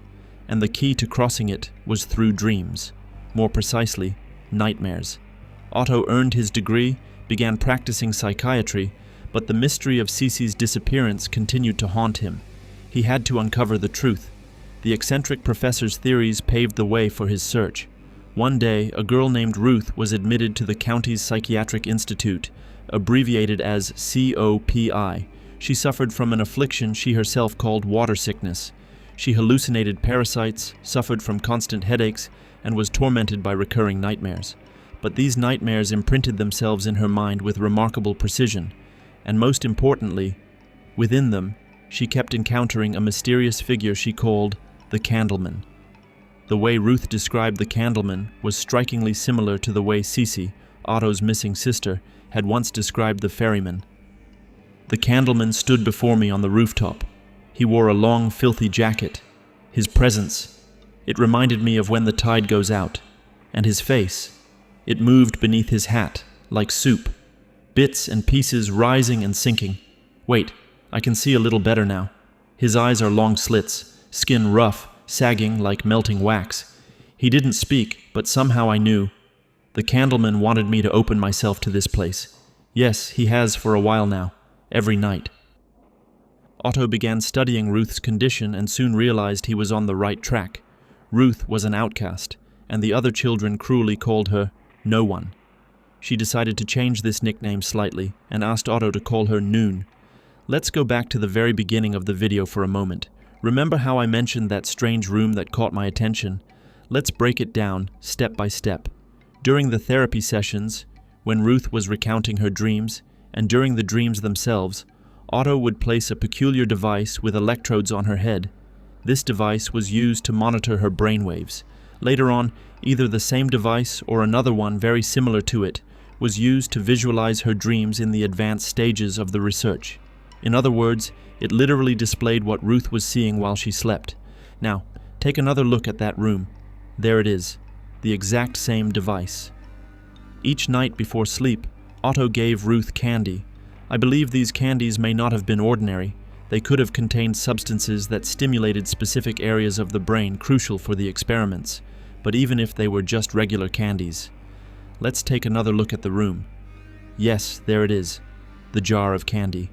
and the key to crossing it was through dreams, more precisely, nightmares. Otto earned his degree, began practicing psychiatry, but the mystery of Cece's disappearance continued to haunt him. He had to uncover the truth. The eccentric professor's theories paved the way for his search. One day, a girl named Ruth was admitted to the county's Psychiatric Institute, abbreviated as COPI. She suffered from an affliction she herself called water sickness. She hallucinated parasites, suffered from constant headaches, and was tormented by recurring nightmares. But these nightmares imprinted themselves in her mind with remarkable precision, and most importantly, within them, she kept encountering a mysterious figure she called the Candleman. The way Ruth described the Candleman was strikingly similar to the way Cece, Otto's missing sister, had once described the ferryman. The Candleman stood before me on the rooftop. He wore a long, filthy jacket. His presence, it reminded me of when the tide goes out. And his face, it moved beneath his hat, like soup, bits and pieces rising and sinking. Wait, I can see a little better now. His eyes are long slits, skin rough, sagging like melting wax. He didn't speak, but somehow I knew. The Candleman wanted me to open myself to this place. Yes, he has for a while now, every night. Otto began studying Ruth's condition and soon realized he was on the right track. Ruth was an outcast, and the other children cruelly called her No One. She decided to change this nickname slightly and asked Otto to call her Noon. Let's go back to the very beginning of the video for a moment. Remember how I mentioned that strange room that caught my attention? Let's break it down, step by step. During the therapy sessions, when Ruth was recounting her dreams, and during the dreams themselves, Otto would place a peculiar device with electrodes on her head. This device was used to monitor her brainwaves. Later on, either the same device or another one very similar to it was used to visualize her dreams in the advanced stages of the research. In other words, it literally displayed what Ruth was seeing while she slept. Now, take another look at that room. There it is, the exact same device. Each night before sleep, Otto gave Ruth candy. I believe these candies may not have been ordinary. They could have contained substances that stimulated specific areas of the brain crucial for the experiments. But even if they were just regular candies. Let's take another look at the room. Yes, there it is, the jar of candy.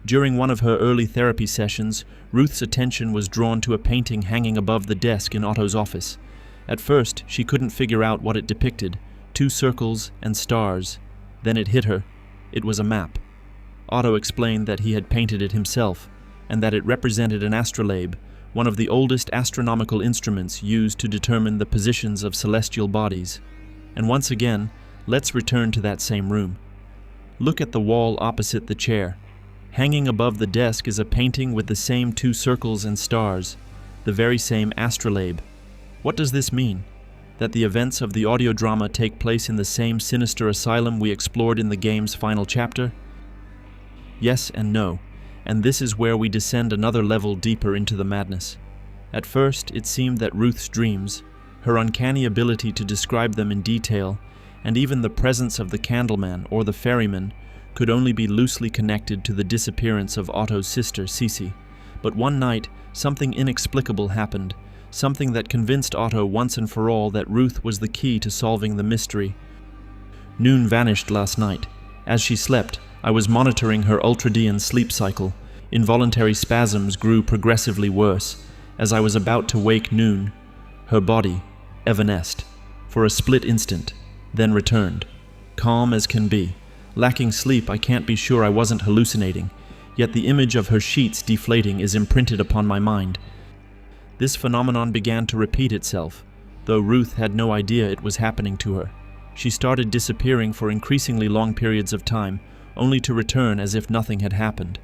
During one of her early therapy sessions, Ruth's attention was drawn to a painting hanging above the desk in Otto's office. At first, she couldn't figure out what it depicted, 2 circles and stars. Then it hit her. It was a map. Otto explained that he had painted it himself, and that it represented an astrolabe, one of the oldest astronomical instruments used to determine the positions of celestial bodies. And once again, let's return to that same room. Look at the wall opposite the chair. Hanging above the desk is a painting with the same 2 circles and stars, the very same astrolabe. What does this mean? That the events of the audio drama take place in the same sinister asylum we explored in the game's final chapter? Yes and no, and this is where we descend another level deeper into the madness. At first, it seemed that Ruth's dreams, her uncanny ability to describe them in detail, and even the presence of the candleman or the ferryman, could only be loosely connected to the disappearance of Otto's sister, Cece. But one night, something inexplicable happened, something that convinced Otto once and for all that Ruth was the key to solving the mystery. Noon vanished last night. As she slept, I was monitoring her ultradian sleep cycle. Involuntary spasms grew progressively worse. As I was about to wake Noon, her body evanesced for a split instant, then returned, calm as can be. Lacking sleep, I can't be sure I wasn't hallucinating, yet the image of her sheets deflating is imprinted upon my mind. This phenomenon began to repeat itself, though Ruth had no idea it was happening to her. She started disappearing for increasingly long periods of time, only to return as if nothing had happened.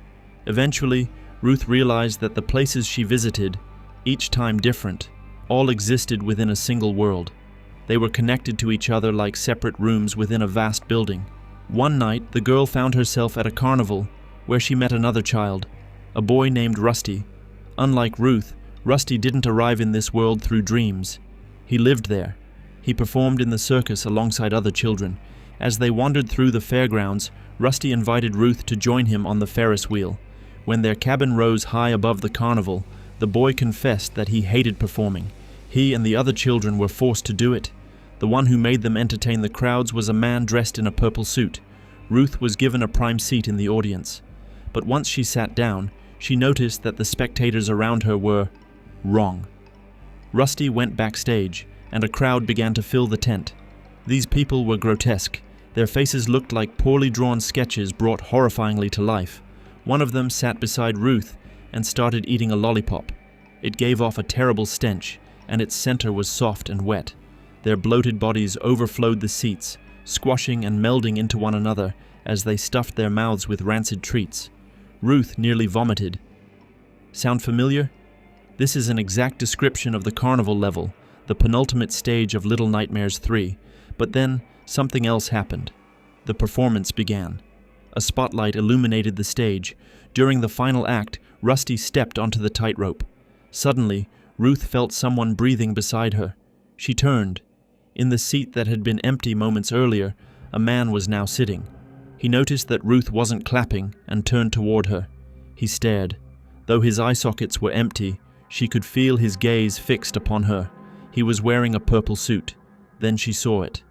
Eventually, Ruth realized that the places she visited, each time different, all existed within a single world. They were connected to each other like separate rooms within a vast building. One night, the girl found herself at a carnival, where she met another child, a boy named Rusty. Unlike Ruth, Rusty didn't arrive in this world through dreams. He lived there. He performed in the circus alongside other children. As they wandered through the fairgrounds, Rusty invited Ruth to join him on the Ferris wheel. When their cabin rose high above the carnival, the boy confessed that he hated performing. He and the other children were forced to do it. The one who made them entertain the crowds was a man dressed in a purple suit. Ruth was given a prime seat in the audience. But once she sat down, she noticed that the spectators around her were wrong. Rusty went backstage, and a crowd began to fill the tent. These people were grotesque. Their faces looked like poorly drawn sketches brought horrifyingly to life. One of them sat beside Ruth and started eating a lollipop. It gave off a terrible stench, and its center was soft and wet. Their bloated bodies overflowed the seats, squashing and melding into one another as they stuffed their mouths with rancid treats. Ruth nearly vomited. Sound familiar? This is an exact description of the carnival level, the penultimate stage of Little Nightmares 3. But then, something else happened. The performance began. A spotlight illuminated the stage. During the final act, Rusty stepped onto the tightrope. Suddenly, Ruth felt someone breathing beside her. She turned. In the seat that had been empty moments earlier, a man was now sitting. He noticed that Ruth wasn't clapping and turned toward her. He stared. Though his eye sockets were empty, she could feel his gaze fixed upon her. He was wearing a purple suit. Then she saw it.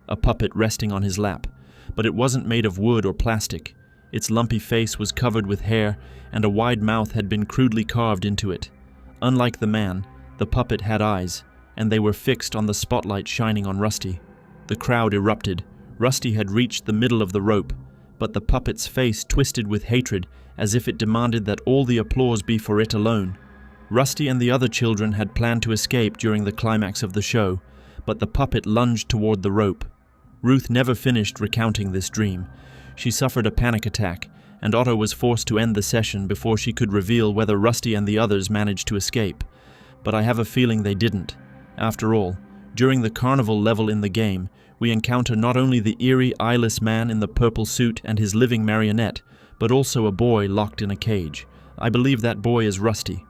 A puppet resting on his lap. But it wasn't made of wood or plastic. Its lumpy face was covered with hair, and a wide mouth had been crudely carved into it. Unlike the man, the puppet had eyes, and they were fixed on the spotlight shining on Rusty. The crowd erupted. Rusty had reached the middle of the rope, but the puppet's face twisted with hatred as if it demanded that all the applause be for it alone. Rusty and the other children had planned to escape during the climax of the show, but the puppet lunged toward the rope. Ruth never finished recounting this dream. She suffered a panic attack, and Otto was forced to end the session before she could reveal whether Rusty and the others managed to escape. But I have a feeling they didn't. After all, during the carnival level in the game, we encounter not only the eerie, eyeless man in the purple suit and his living marionette, but also a boy locked in a cage. I believe that boy is Rusty.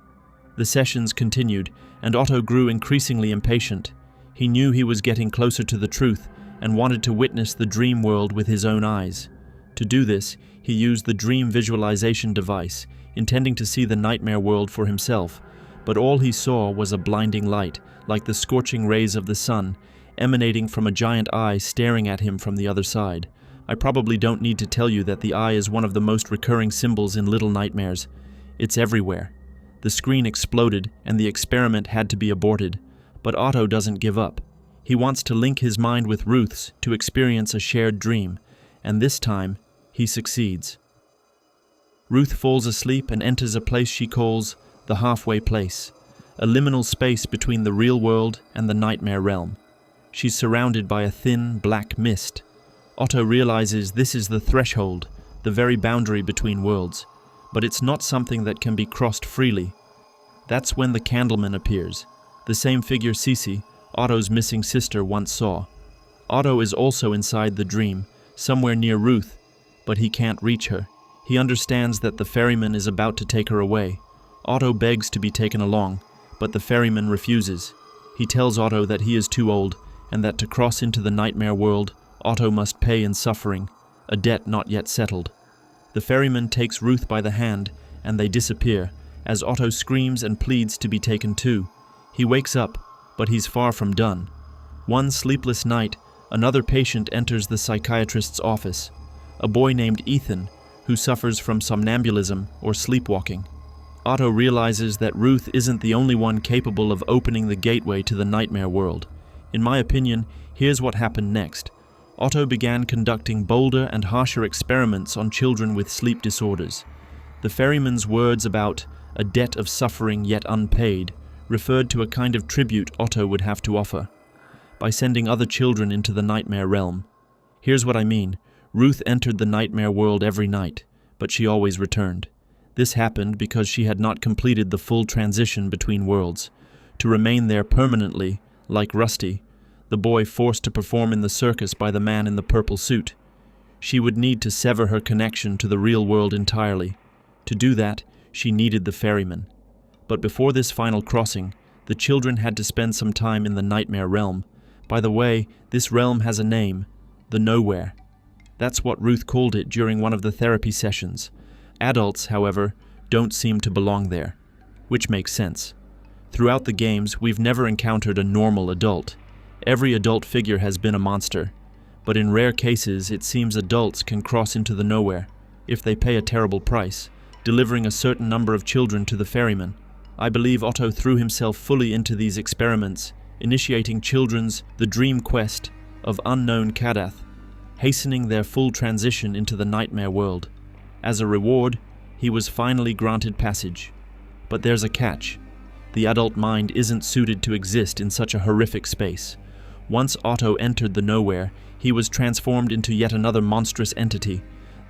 The sessions continued, and Otto grew increasingly impatient. He knew he was getting closer to the truth and wanted to witness the dream world with his own eyes. To do this, he used the dream visualization device, intending to see the nightmare world for himself, but all he saw was a blinding light, like the scorching rays of the sun, emanating from a giant eye staring at him from the other side. I probably don't need to tell you that the eye is one of the most recurring symbols in Little Nightmares. It's everywhere. The screen exploded, and the experiment had to be aborted. But Otto doesn't give up. He wants to link his mind with Ruth's to experience a shared dream, and this time, he succeeds. Ruth falls asleep and enters a place she calls the halfway place, a liminal space between the real world and the nightmare realm. She's surrounded by a thin, black mist. Otto realizes this is the threshold, the very boundary between worlds. But it's not something that can be crossed freely. That's when the Candleman appears, the same figure Cece, Otto's missing sister, once saw. Otto is also inside the dream, somewhere near Ruth, but he can't reach her. He understands that the ferryman is about to take her away. Otto begs to be taken along, but the ferryman refuses. He tells Otto that he is too old, and that to cross into the nightmare world, Otto must pay in suffering, a debt not yet settled. The ferryman takes Ruth by the hand, and they disappear, as Otto screams and pleads to be taken too. He wakes up, but he's far from done. One sleepless night, another patient enters the psychiatrist's office, a boy named Ethan, who suffers from somnambulism or sleepwalking. Otto realizes that Ruth isn't the only one capable of opening the gateway to the nightmare world. In my opinion, here's what happened next. Otto began conducting bolder and harsher experiments on children with sleep disorders. The ferryman's words about a debt of suffering yet unpaid referred to a kind of tribute Otto would have to offer, by sending other children into the nightmare realm. Here's what I mean. Ruth entered the nightmare world every night, but she always returned. This happened because she had not completed the full transition between worlds. To remain there permanently, like Rusty, the boy forced to perform in the circus by the man in the purple suit, she would need to sever her connection to the real world entirely. To do that, she needed the ferryman. But before this final crossing, the children had to spend some time in the nightmare realm. By the way, this realm has a name, the Nowhere. That's what Ruth called it during one of the therapy sessions. Adults, however, don't seem to belong there, which makes sense. Throughout the games, we've never encountered a normal adult. Every adult figure has been a monster, but in rare cases it seems adults can cross into the Nowhere, if they pay a terrible price, delivering a certain number of children to the ferryman. I believe Otto threw himself fully into these experiments, initiating children's the dream quest of unknown Kadath, hastening their full transition into the nightmare world. As a reward, he was finally granted passage. But there's a catch. The adult mind isn't suited to exist in such a horrific space. Once Otto entered the Nowhere, he was transformed into yet another monstrous entity,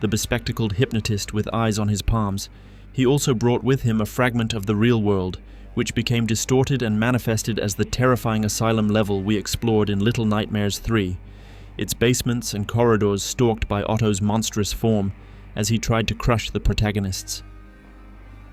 the bespectacled hypnotist with eyes on his palms. He also brought with him a fragment of the real world, which became distorted and manifested as the terrifying asylum level we explored in Little Nightmares 3, its basements and corridors stalked by Otto's monstrous form as he tried to crush the protagonists.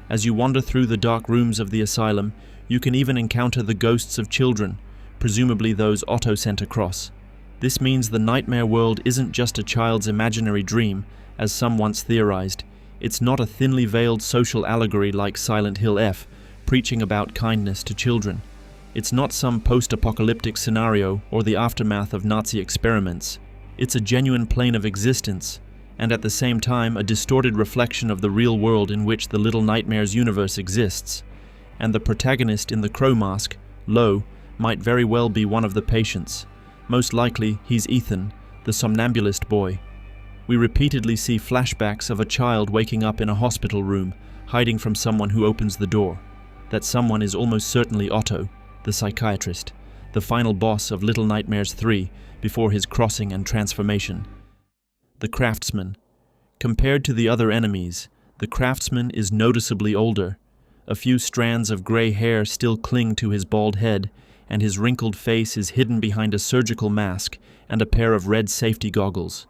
As you wander through the dark rooms of the asylum, you can even encounter the ghosts of children, presumably those Otto sent across. This means the nightmare world isn't just a child's imaginary dream, as some once theorized. It's not a thinly veiled social allegory like Silent Hill F, preaching about kindness to children. It's not some post-apocalyptic scenario or the aftermath of Nazi experiments. It's a genuine plane of existence, and at the same time a distorted reflection of the real world in which the Little Nightmares universe exists. And the protagonist in the crow mask, Lo, might very well be one of the patients. Most likely, he's Ethan, the somnambulist boy. We repeatedly see flashbacks of a child waking up in a hospital room, hiding from someone who opens the door. that someone is almost certainly Otto, the Psychiatrist, the final boss of Little Nightmares 3 before his crossing and transformation. The Craftsman. Compared to the other enemies, the Craftsman is noticeably older. A few strands of gray hair still cling to his bald head, and his wrinkled face is hidden behind a surgical mask and a pair of red safety goggles.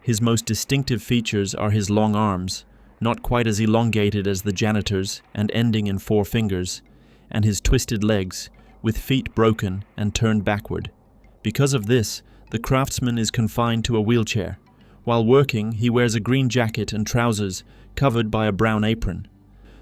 His most distinctive features are his long arms, not quite as elongated as the Janitor's and ending in 4 fingers, and his twisted legs, with feet broken and turned backward. Because of this, the Craftsman is confined to a wheelchair. While working, he wears a green jacket and trousers covered by a brown apron.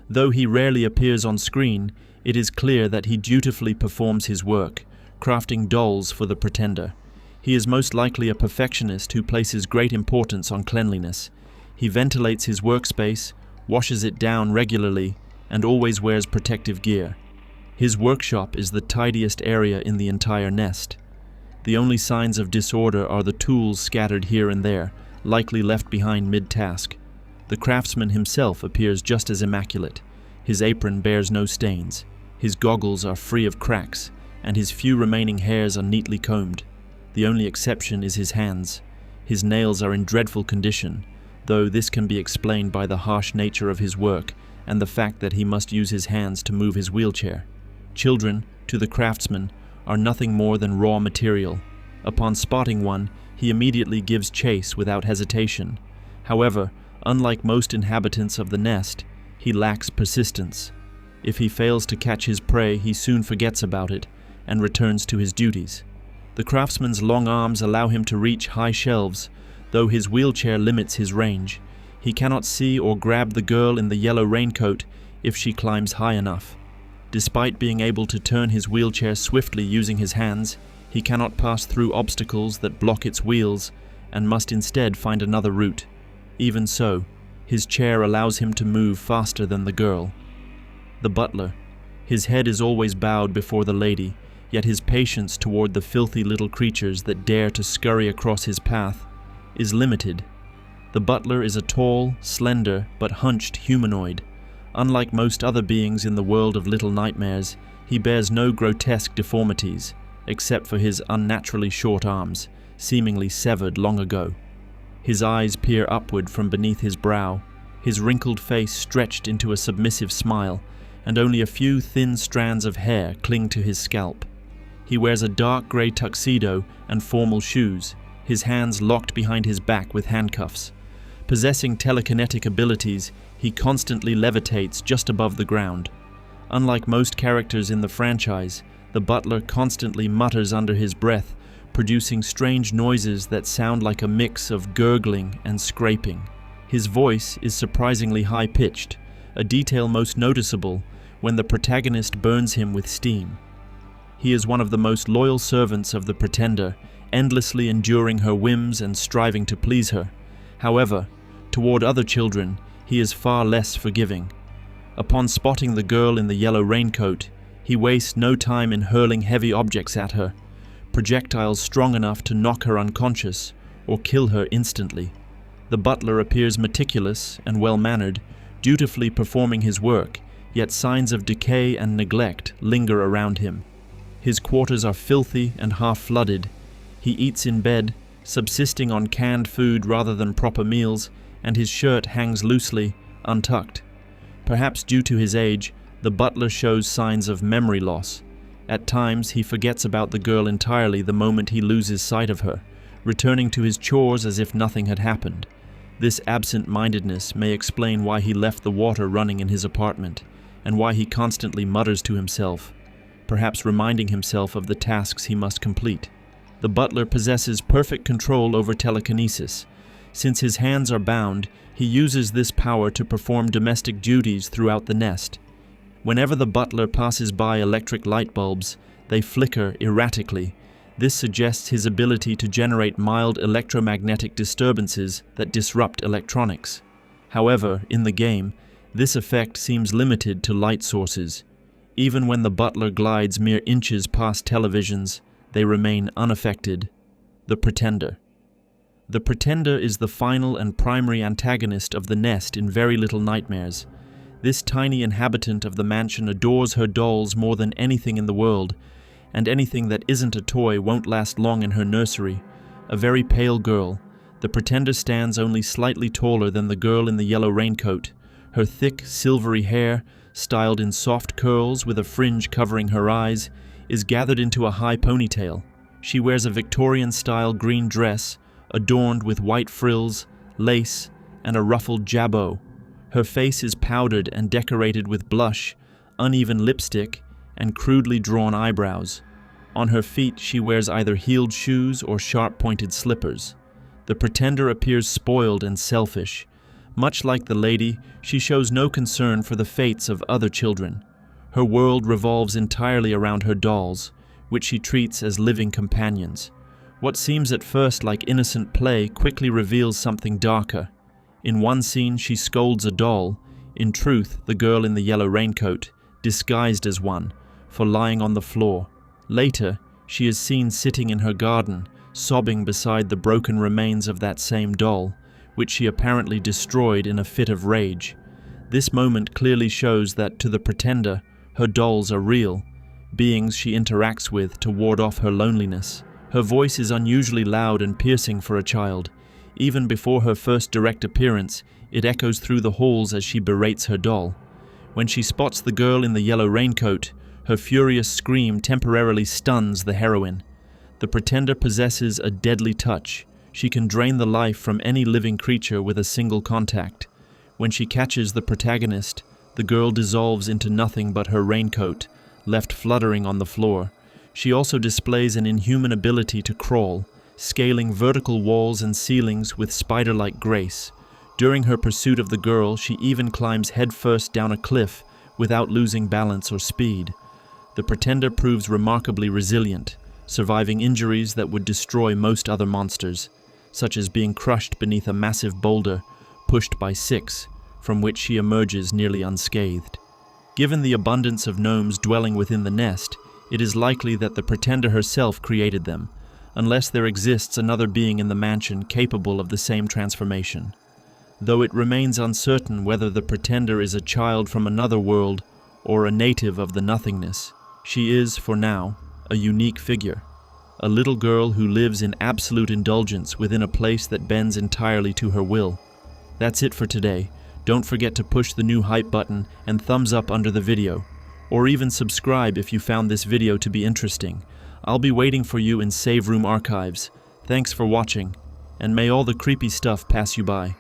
Though he rarely appears on screen, it is clear that he dutifully performs his work, crafting dolls for the Pretender. He is most likely a perfectionist who places great importance on cleanliness. He ventilates his workspace, washes it down regularly, and always wears protective gear. His workshop is the tidiest area in the entire nest. The only signs of disorder are the tools scattered here and there, likely left behind mid-task. The Craftsman himself appears just as immaculate. His apron bears no stains. His goggles are free of cracks, and his few remaining hairs are neatly combed. The only exception is his hands. His nails are in dreadful condition, though this can be explained by the harsh nature of his work and the fact that he must use his hands to move his wheelchair. Children, to the Craftsman, are nothing more than raw material. Upon spotting one, he immediately gives chase without hesitation. However, unlike most inhabitants of the nest, he lacks persistence. If he fails to catch his prey, he soon forgets about it and returns to his duties. The Craftsman's long arms allow him to reach high shelves, though his wheelchair limits his range. He cannot see or grab the girl in the yellow raincoat if she climbs high enough. Despite being able to turn his wheelchair swiftly using his hands, he cannot pass through obstacles that block its wheels and must instead find another route. Even so, his chair allows him to move faster than the girl. The Butler. His head is always bowed before the lady, yet his patience toward the filthy little creatures that dare to scurry across his path is limited. The Butler is a tall, slender, but hunched humanoid. Unlike most other beings in the world of Little Nightmares, he bears no grotesque deformities, except for his unnaturally short arms, seemingly severed long ago. His eyes peer upward from beneath his brow, his wrinkled face stretched into a submissive smile, and only a few thin strands of hair cling to his scalp. He wears a dark grey tuxedo and formal shoes, his hands locked behind his back with handcuffs. Possessing telekinetic abilities, he constantly levitates just above the ground. Unlike most characters in the franchise, the Butler constantly mutters under his breath, producing strange noises that sound like a mix of gurgling and scraping. His voice is surprisingly high-pitched, a detail most noticeable when the protagonist burns him with steam. He is one of the most loyal servants of the Pretender, endlessly enduring her whims and striving to please her. However, toward other children, he is far less forgiving. Upon spotting the girl in the yellow raincoat, he wastes no time in hurling heavy objects at her, projectiles strong enough to knock her unconscious or kill her instantly. The Butler appears meticulous and well-mannered, dutifully performing his work, yet signs of decay and neglect linger around him. His quarters are filthy and half-flooded. He eats in bed, subsisting on canned food rather than proper meals, and his shirt hangs loosely, untucked. Perhaps due to his age, the Butler shows signs of memory loss. At times, he forgets about the girl entirely the moment he loses sight of her, returning to his chores as if nothing had happened. This absent-mindedness may explain why he left the water running in his apartment, and why he constantly mutters to himself, perhaps reminding himself of the tasks he must complete. The Butler possesses perfect control over telekinesis. Since his hands are bound, he uses this power to perform domestic duties throughout the nest. Whenever the Butler passes by electric light bulbs, they flicker erratically. This suggests his ability to generate mild electromagnetic disturbances that disrupt electronics. However, in the game, this effect seems limited to light sources. Even when the Butler glides mere inches past televisions, they remain unaffected. The Pretender. The Pretender is the final and primary antagonist of the nest in Very Little Nightmares. This tiny inhabitant of the mansion adores her dolls more than anything in the world, and anything that isn't a toy won't last long in her nursery. A very pale girl, the Pretender stands only slightly taller than the girl in the yellow raincoat. Her thick, silvery hair, styled in soft curls with a fringe covering her eyes, is gathered into a high ponytail. She wears a Victorian-style green dress, adorned with white frills, lace, and a ruffled jabot. Her face is powdered and decorated with blush, uneven lipstick, and crudely drawn eyebrows. On her feet she wears either heeled shoes or sharp-pointed slippers. The Pretender appears spoiled and selfish. Much like the lady, she shows no concern for the fates of other children. Her world revolves entirely around her dolls, which she treats as living companions. What seems at first like innocent play quickly reveals something darker. In one scene she scolds a doll, in truth the girl in the yellow raincoat, disguised as one, for lying on the floor. Later, she is seen sitting in her garden, sobbing beside the broken remains of that same doll, which she apparently destroyed in a fit of rage. This moment clearly shows that to the Pretender, her dolls are real, beings she interacts with to ward off her loneliness. Her voice is unusually loud and piercing for a child. Even before her first direct appearance, it echoes through the halls as she berates her doll. When she spots the girl in the yellow raincoat, her furious scream temporarily stuns the heroine. The Pretender possesses a deadly touch. She can drain the life from any living creature with a single contact. When she catches the protagonist, the girl dissolves into nothing but her raincoat, left fluttering on the floor. She also displays an inhuman ability to crawl, scaling vertical walls and ceilings with spider-like grace. During her pursuit of the girl, she even climbs headfirst down a cliff without losing balance or speed. The Pretender proves remarkably resilient, surviving injuries that would destroy most other monsters, such as being crushed beneath a massive boulder pushed by 6, from which she emerges nearly unscathed. Given the abundance of gnomes dwelling within the nest, it is likely that the Pretender herself created them, unless there exists another being in the mansion capable of the same transformation. Though it remains uncertain whether the Pretender is a child from another world or a native of the nothingness, she is, for now, a unique figure. A little girl who lives in absolute indulgence within a place that bends entirely to her will. That's it for today. Don't forget to push the new hype button and thumbs up under the video, or even subscribe if you found this video to be interesting. I'll be waiting for you in Save Room Archives. Thanks for watching, and may all the creepy stuff pass you by.